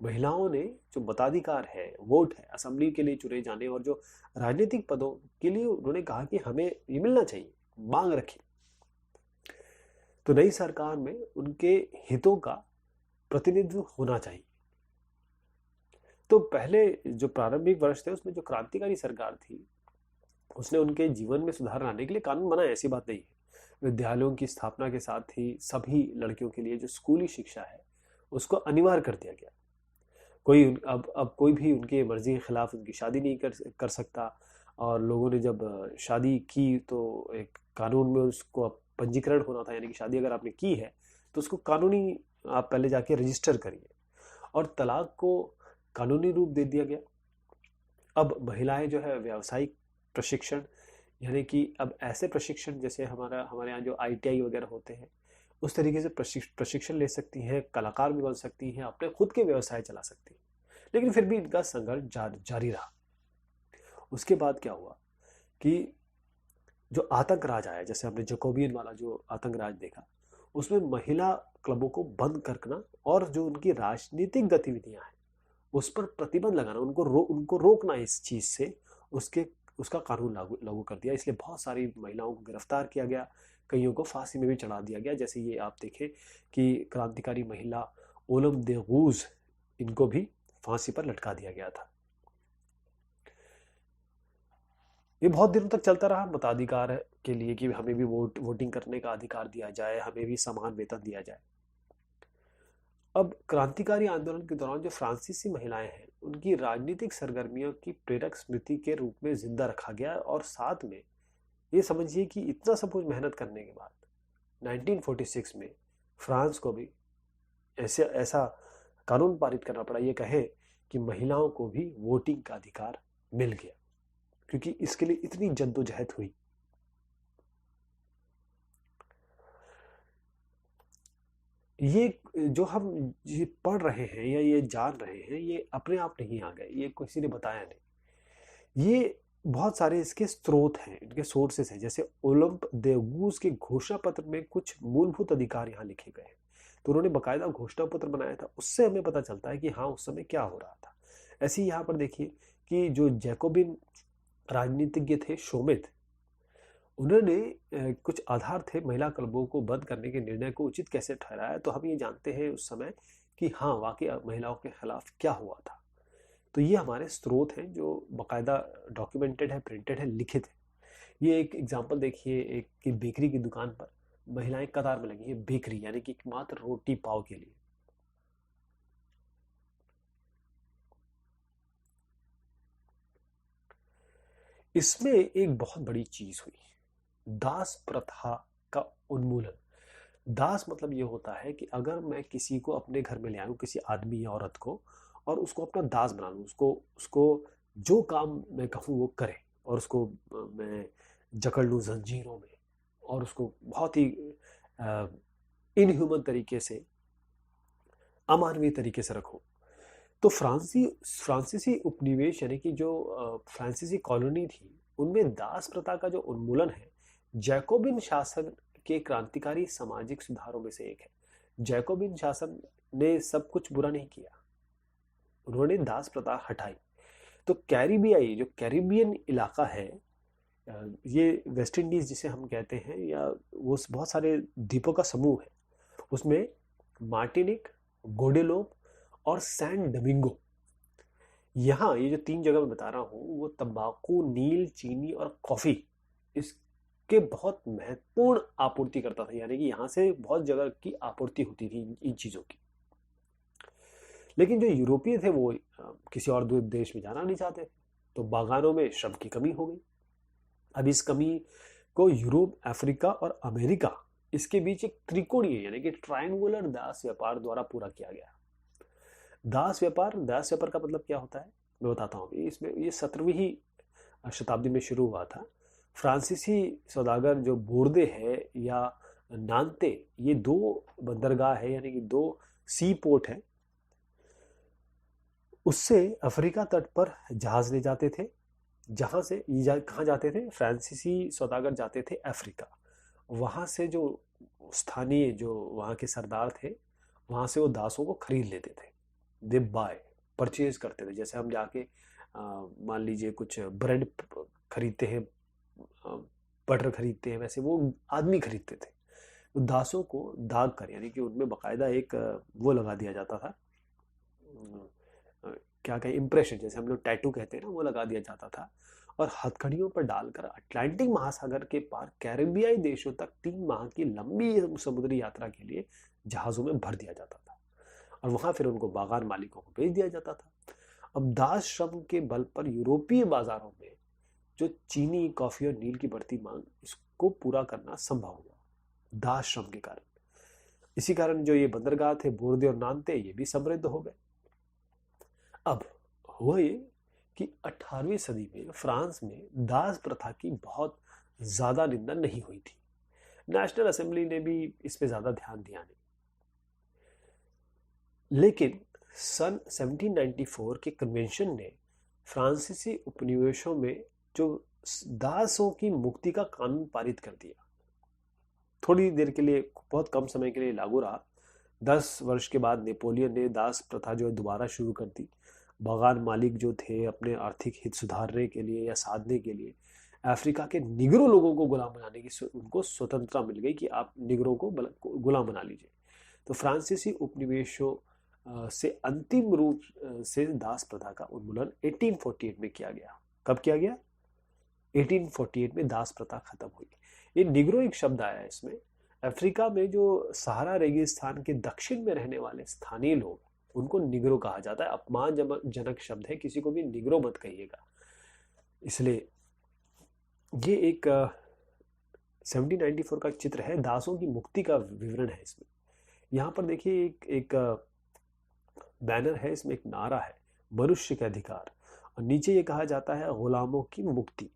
महिलाओं ने जो मताधिकार है, वोट है, असेंबली के लिए चुने जाने और जो राजनीतिक पदों के लिए, उन्होंने कहा कि हमें ये मिलना चाहिए, मांग रखी। तो नई सरकार में उनके हितों का प्रतिनिधित्व होना चाहिए। तो पहले जो प्रारंभिक वर्ष थे उसमें जो क्रांतिकारी सरकार थी उसने उनके जीवन में सुधार लाने के लिए कानून बनाए, ऐसी बात नहीं है। विद्यालयों की स्थापना के साथ ही सभी लड़कियों के लिए जो स्कूली शिक्षा है उसको अनिवार्य कर दिया गया। कोई अब कोई भी उनकी मर्जी के खिलाफ उनकी शादी नहीं कर सकता। और लोगों ने जब शादी की तो एक कानून में उसको पंजीकरण होना था, यानी कि शादी अगर आपने की है तो उसको कानूनी आप पहले जाके रजिस्टर करिए, और तलाक को कानूनी रूप दे दिया गया। अब महिलाएं जो है व्यावसायिक प्रशिक्षण, यानी कि अब ऐसे प्रशिक्षण जैसे हमारे यहाँ जो ITI वगैरह होते हैं उस तरीके से प्रशिक्षण ले सकती हैं, कलाकार भी बन सकती हैं, अपने खुद के व्यवसाय चला सकती हैं। लेकिन फिर भी इनका संघर्ष जारी रहा। उसके बाद क्या हुआ कि जो आतंक राज आया, जैसे हमने जैकोबियन वाला जो आतंक राज देखा, उसमें महिला क्लबों को बंद करना और जो उनकी राजनीतिक गतिविधियां हैं उस पर प्रतिबंध लगाना, उनको रोकना इस चीज से, उसका कानून लागू कर दिया। इसलिए बहुत सारी महिलाओं को गिरफ्तार किया गया, कईयों को फांसी में भी चढ़ा दिया गया। जैसे ये आप देखें कि क्रांतिकारी महिला ओलम दे गूज, इनको भी फांसी पर लटका दिया गया था। ये बहुत दिनों तक चलता रहा मताधिकार के लिए कि हमें भी वोटिंग करने का अधिकार दिया जाए, हमें भी समान वेतन दिया जाए। अब क्रांतिकारी आंदोलन के दौरान जो फ्रांसीसी महिलाएं हैं उनकी राजनीतिक सरगर्मियों की प्रेरक स्मृति के रूप में जिंदा रखा गया, और साथ में ये समझिए कि इतना सब कुछ मेहनत करने के बाद 1946 में फ्रांस को भी ऐसा कानून पारित करना पड़ा, ये कहें कि महिलाओं को भी वोटिंग का अधिकार मिल गया, क्योंकि इसके लिए इतनी जद्दोजहद हुई। ये जो हम ये पढ़ रहे हैं या ये जान रहे हैं, ये अपने आप नहीं आ गए, ये किसी ने बताया नहीं। ये बहुत सारे इसके स्रोत हैं, इनके सोर्सेस हैं। जैसे ओलंप देवगूस के घोषणा पत्र में कुछ मूलभूत अधिकार यहाँ लिखे गए हैं, तो उन्होंने बकायदा घोषणा पत्र बनाया था, उससे हमें पता चलता है कि हाँ उस समय क्या हो रहा था। ऐसे ही यहाँ पर देखिए कि जो जैकोबिन राजनीतिज्ञ थे शोमित, उन्होंने कुछ आधार थे महिला क्लबों को बंद करने के निर्णय को उचित कैसे ठहराया, तो हम ये जानते हैं उस समय कि हाँ वाकई महिलाओं के खिलाफ क्या हुआ था। तो ये हमारे स्रोत हैं जो बाकायदा डॉक्यूमेंटेड है, प्रिंटेड है, लिखित है। ये एक एग्जांपल देखिए, एक की बेकरी की दुकान पर महिलाएं कतार में लगी है, बेकरी यानी कि मात्र रोटी पाव के लिए। इसमें एक बहुत बड़ी चीज हुई, दास प्रथा का उन्मूलन। दास मतलब ये होता है कि अगर मैं किसी को अपने घर में ले आऊं, किसी आदमी या औरत को, और उसको अपना दास बना लूं, उसको जो काम मैं कहूं वो करे, और उसको मैं जकड़ लूं जंजीरों में, और उसको बहुत ही इनह्यूमन तरीके से, अमानवीय तरीके से रखूं, तो फ्रांसीसी उपनिवेश यानी कि जो फ्रांसीसी कॉलोनी थी, उनमें दास प्रथा का जो उन्मूलन है, जैकोबिन शासन के क्रांतिकारी सामाजिक सुधारों में से एक है। जैकोबिन शासन ने सब कुछ बुरा नहीं किया, उन्होंने दास प्रथा हटाई। तो जो कैरिबियन इलाका है, ये वेस्ट इंडीज जिसे हम कहते हैं, या वो बहुत सारे द्वीपों का समूह है, उसमें मार्टिनिक, गोडेलोप और सैन डोमिंगो, यहाँ ये जो 3 जगह मैं बता रहा हूँ, वो तंबाकू, नील, चीनी और कॉफी इसके बहुत महत्वपूर्ण आपूर्ति करता था, यानी कि यहाँ से बहुत जगह की आपूर्ति होती थी इन चीजों की। लेकिन जो यूरोपीय थे वो किसी और देश में जाना नहीं चाहते, तो बागानों में श्रम की कमी हो गई। अब इस कमी को यूरोप, अफ्रीका और अमेरिका, इसके बीच एक त्रिकोणीय यानी कि ट्रायंगुलर दास व्यापार द्वारा पूरा किया गया। दास व्यापार का मतलब क्या होता है मैं बताता हूँ। इसमें ये 17वीं शताब्दी में शुरू हुआ था। फ्रांसीसी सौदागर जो बोर्दे है या नांते, ये 2 बंदरगाह है यानी कि 2 सी पोर्ट है, उससे अफ्रीका तट पर जहाज ले जाते थे। जहां से कहाँ जाते थे? फ्रांसीसी सौदागर जाते थे अफ्रीका। वहां से जो स्थानीय जो वहां के सरदार थे, वहां से वो दासों को खरीद लेते थे। दे बाय, परचेज करते थे। जैसे हम जाके मान लीजिए कुछ ब्रेड खरीदते हैं, बटर खरीदते हैं, वैसे वो आदमी खरीदते थे। तो दासों को दाग कर, यानी कि उनमें बाकायदा एक वो लगा दिया जाता था, क्या कहें, इंप्रेशन, जैसे हम लोग टैटू कहते हैं ना, वो लगा दिया जाता था, और हथकड़ियों पर डालकर अटलांटिक महासागर के पार कैरिबियाई देशों तक 3 माह की लंबी समुद्री यात्रा के लिए जहाजों में भर दिया जाता था, और वहां फिर उनको बागान मालिकों को भेज दिया जाता था। अब दास श्रम के बल पर यूरोपीय बाजारों में जो चीनी, कॉफी और नील की बढ़ती मांग, इसको पूरा करना संभव हुआ दास श्रम के कारण। इसी कारण जो ये बंदरगाह थे बोर्दे और नांते, ये भी समृद्ध हो गए। अब हुआ ये कि 18वीं सदी में फ्रांस में दास प्रथा की बहुत ज्यादा निंदा नहीं हुई थी। नेशनल असेंबली ने भी इस पे ज्यादा ध्यान दिया नहीं। लेकिन सन 1794 के कन्वेंशन ने फ्रांसीसी उपनिवेशों में जो दासों की मुक्ति का कानून पारित कर दिया। थोड़ी देर के लिए, बहुत कम समय के लिए लागू रहा। 10 वर्ष के बाद नेपोलियन ने दास प्रथा जो है दोबारा शुरू कर दी। बागान मालिक जो थे, अपने आर्थिक हित सुधारने के लिए या साधने के लिए अफ्रीका के निगरो लोगों को गुलाम बनाने की उनको स्वतंत्रता मिल गई कि आप निगरों को गुलाम बना लीजिए। तो फ्रांसीसी उपनिवेशों से अंतिम रूप से दास प्रथा का उन्मूलन 1848 में किया गया। कब किया गया? 1848 में दास प्रथा खत्म हुई। ये निग्रो एक शब्द आया है इसमें, अफ्रीका में जो सहारा रेगिस्तान के दक्षिण में रहने वाले स्थानीय लोग, उनको निग्रो कहा जाता है। अपमानजनक शब्द है, किसी को भी निग्रो मत कहिएगा। इसलिए ये एक 1794 का चित्र है, दासों की मुक्ति का विवरण है इसमें। यहाँ पर देखिए एक बैनर है, इसमें एक नारा है, मनुष्य के अधिकार, और नीचे ये कहा जाता है गुलामों की मुक्ति।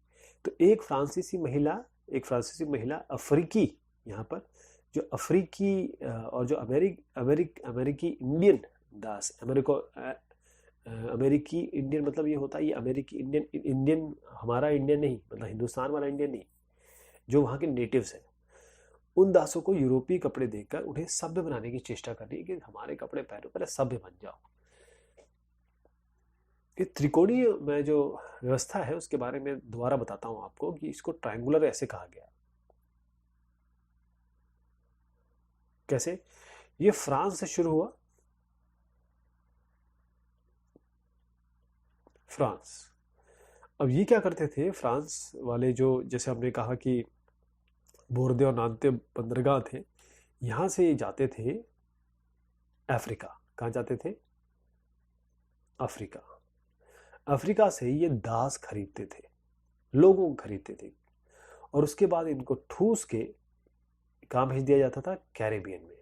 तो एक फ्रांसीसी महिला अफ्रीकी, यहाँ पर जो अफ्रीकी और जो अमेरिकी इंडियन दास, अमेरिकी इंडियन मतलब ये होता है, ये अमेरिकी इंडियन हमारा इंडियन नहीं, मतलब हिंदुस्तान वाला इंडियन नहीं, जो वहाँ के नेटिव्स हैं, उन दासों को यूरोपीय कपड़े देकर उन्हें सभ्य बनाने की चेष्टा कर रही है कि हमारे कपड़े पहनो, पहले सभ्य बन जाओ। ये त्रिकोणीय में जो व्यवस्था है उसके बारे में दोबारा बताता हूं आपको कि इसको ट्रायंगुलर ऐसे कहा गया। कैसे? ये फ्रांस से शुरू हुआ, फ्रांस। अब ये क्या करते थे फ्रांस वाले, जो जैसे हमने कहा कि बोर्दे और नांते बंदरगाह थे, यहां से जाते थे अफ्रीका। कहाँ जाते थे? अफ्रीका। अफ्रीका से ये दास खरीदते थे, लोगों को खरीदते थे, और उसके बाद इनको ठूस के कहाँ भेज दिया जाता था? कैरेबियन में।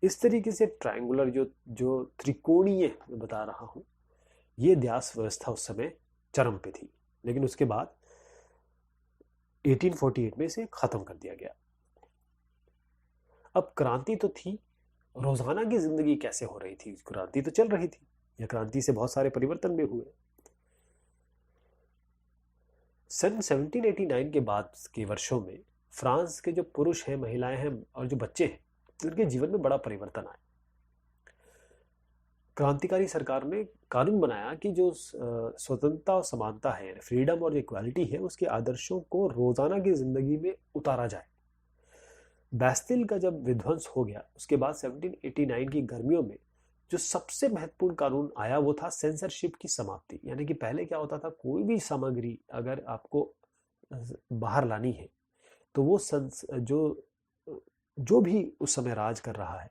इस तरीके से ट्रायंगुलर जो त्रिकोणीय मैं बता रहा हूं, ये दास व्यवस्था उस समय चरम पे थी, लेकिन उसके बाद 1848 में इसे खत्म कर दिया गया। अब क्रांति तो थी, रोजाना की जिंदगी कैसे हो रही थी? क्रांति तो चल रही थी, या क्रांति से बहुत सारे परिवर्तन भी हुए। सन 1789 के बाद के वर्षों में फ्रांस के जो पुरुष हैं, महिलाएं हैं और जो बच्चे हैं, उनके जीवन में बड़ा परिवर्तन आया। क्रांतिकारी सरकार ने कानून बनाया कि जो स्वतंत्रता और समानता है, फ्रीडम और इक्वालिटी है, उसके आदर्शों को रोजाना की जिंदगी में उतारा जाए। बैस्टिल का जब विध्वंस हो गया, उसके बाद 1789 की गर्मियों में जो सबसे महत्वपूर्ण कानून आया वो था सेंसरशिप की समाप्ति। यानी कि पहले क्या होता था, कोई भी सामग्री अगर आपको बाहर लानी है तो वो जो भी उस समय राज कर रहा है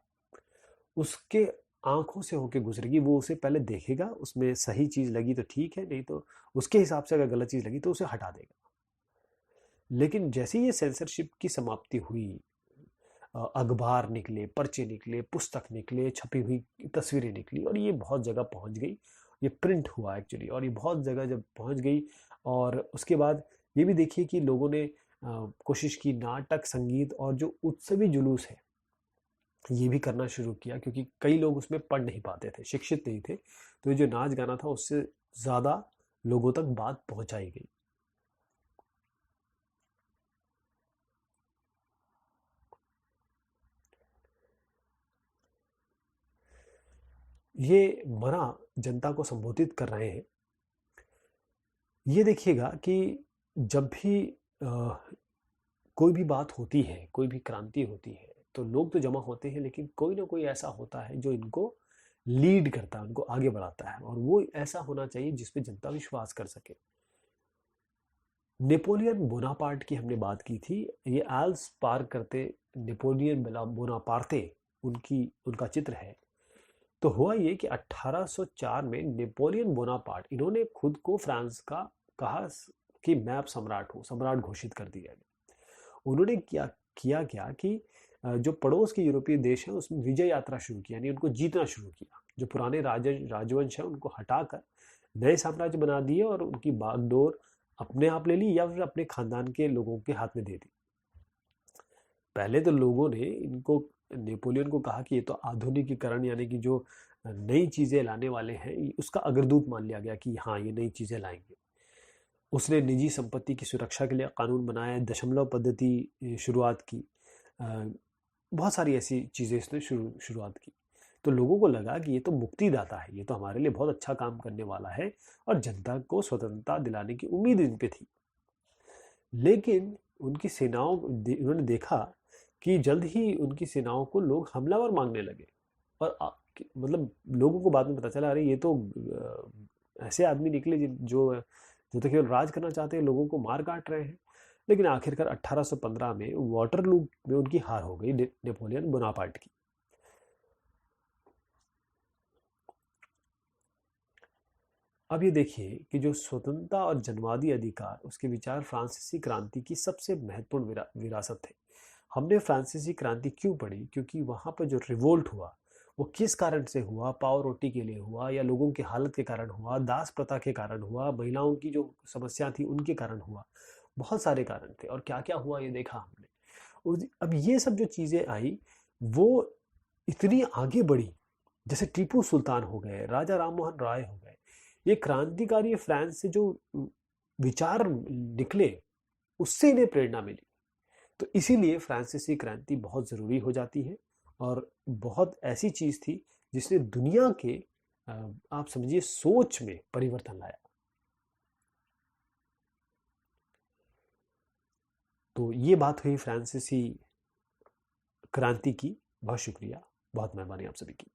उसके आंखों से होके गुजरेगी। वो उसे पहले देखेगा, उसमें सही चीज लगी तो ठीक है, नहीं तो उसके हिसाब से अगर गलत चीज लगी तो उसे हटा देगा। लेकिन जैसे ही ये सेंसरशिप की समाप्ति हुई, अखबार निकले, पर्चे निकले, पुस्तक निकले, छपी हुई तस्वीरें निकली, और ये बहुत जगह पहुंच गई। ये प्रिंट हुआ एक्चुअली, और ये बहुत जगह जब पहुंच गई, और उसके बाद ये भी देखिए कि लोगों ने कोशिश की नाटक, संगीत और जो उत्सवी जुलूस है ये भी करना शुरू किया, क्योंकि कई लोग उसमें पढ़ नहीं पाते थे, शिक्षित नहीं थे, तो ये जो नाच गाना था उससे ज्यादा लोगों तक बात पहुंचाई गई। ये मना जनता को संबोधित कर रहे हैं। ये देखिएगा कि जब भी कोई भी बात होती है, कोई भी क्रांति होती है, तो लोग तो जमा होते हैं, लेकिन कोई ना कोई ऐसा होता है जो इनको लीड करता है, उनको आगे बढ़ाता है, और वो ऐसा होना चाहिए जिसपे जनता विश्वास कर सके। नेपोलियन बोनापार्ट की हमने बात की थी। ये आल्स पार करते नेपोलियन बोनापार्टे उनका चित्र है। तो हुआ ये कि 1804 में नेपोलियन बोनापार्ट, इन्होंने खुद को फ्रांस का कहा कि मैं अब सम्राट हूँ, सम्राट घोषित कर दिया गया। उन्होंने किया क्या कि जो पड़ोस के यूरोपीय देश हैं उसमें विजय यात्रा शुरू की, यानी उनको जीतना शुरू किया। जो पुराने राजवंश हैं उनको हटाकर नए साम्राज्य बना दिए, और उनकी बागडोर अपने आप ले ली या फिर अपने खानदान के लोगों के हाथ में दे दी। पहले तो लोगों ने इनको, नेपोलियन को कहा कि ये तो आधुनिकीकरण, यानी कि जो नई चीजें लाने वाले हैं उसका अग्रदूत मान लिया गया कि हाँ ये नई चीजें लाएंगे। उसने निजी संपत्ति की सुरक्षा के लिए कानून बनाया, दशमलव पद्धति शुरुआत की, बहुत सारी ऐसी चीजें इसने शुरुआत की। तो लोगों को लगा कि ये तो मुक्तिदाता है, ये तो हमारे लिए बहुत अच्छा काम करने वाला है, और जनता को स्वतंत्रता दिलाने की उम्मीद इन पे थी। लेकिन उनकी सेनाओं, उन्होंने देखा कि जल्द ही उनकी सेनाओं को लोग हमलावर मांगने लगे, और मतलब लोगों को बाद में पता चला, अरे ये तो ऐसे आदमी निकले जो तो केवल राज करना चाहते हैं, लोगों को मार काट रहे हैं। लेकिन आखिरकार 1815 में वाटरलू में उनकी हार हो गई नेपोलियन बोनापार्ट की। अब ये देखिए कि जो स्वतंत्रता और जनवादी अधिकार, उसके विचार फ्रांसीसी क्रांति की सबसे महत्वपूर्ण विरासत थे। हमने फ्रांसीसी क्रांति क्यों पढ़ी? क्योंकि वहां पर जो रिवोल्ट हुआ वो किस कारण से हुआ? पाव रोटी के लिए हुआ, या लोगों की हालत के कारण हुआ, दास प्रथा के कारण हुआ, महिलाओं की जो समस्या थी उनके कारण हुआ। बहुत सारे कारण थे, और क्या क्या हुआ ये देखा हमने। अब ये सब जो चीजें आई वो इतनी आगे बढ़ी, जैसे टीपू सुल्तान हो गए, राजा राम मोहन राय हो गए, ये क्रांतिकारी फ्रांस से जो विचार निकले उससे इन्हें प्रेरणा मिली। तो इसीलिए फ्रांसीसी क्रांति बहुत ज़रूरी हो जाती है, और बहुत ऐसी चीज़ थी जिसने दुनिया के आप समझिए सोच में परिवर्तन लाया। तो ये बात हुई फ्रांसीसी क्रांति की। बहुत शुक्रिया, बहुत मेहरबानी आप सभी की।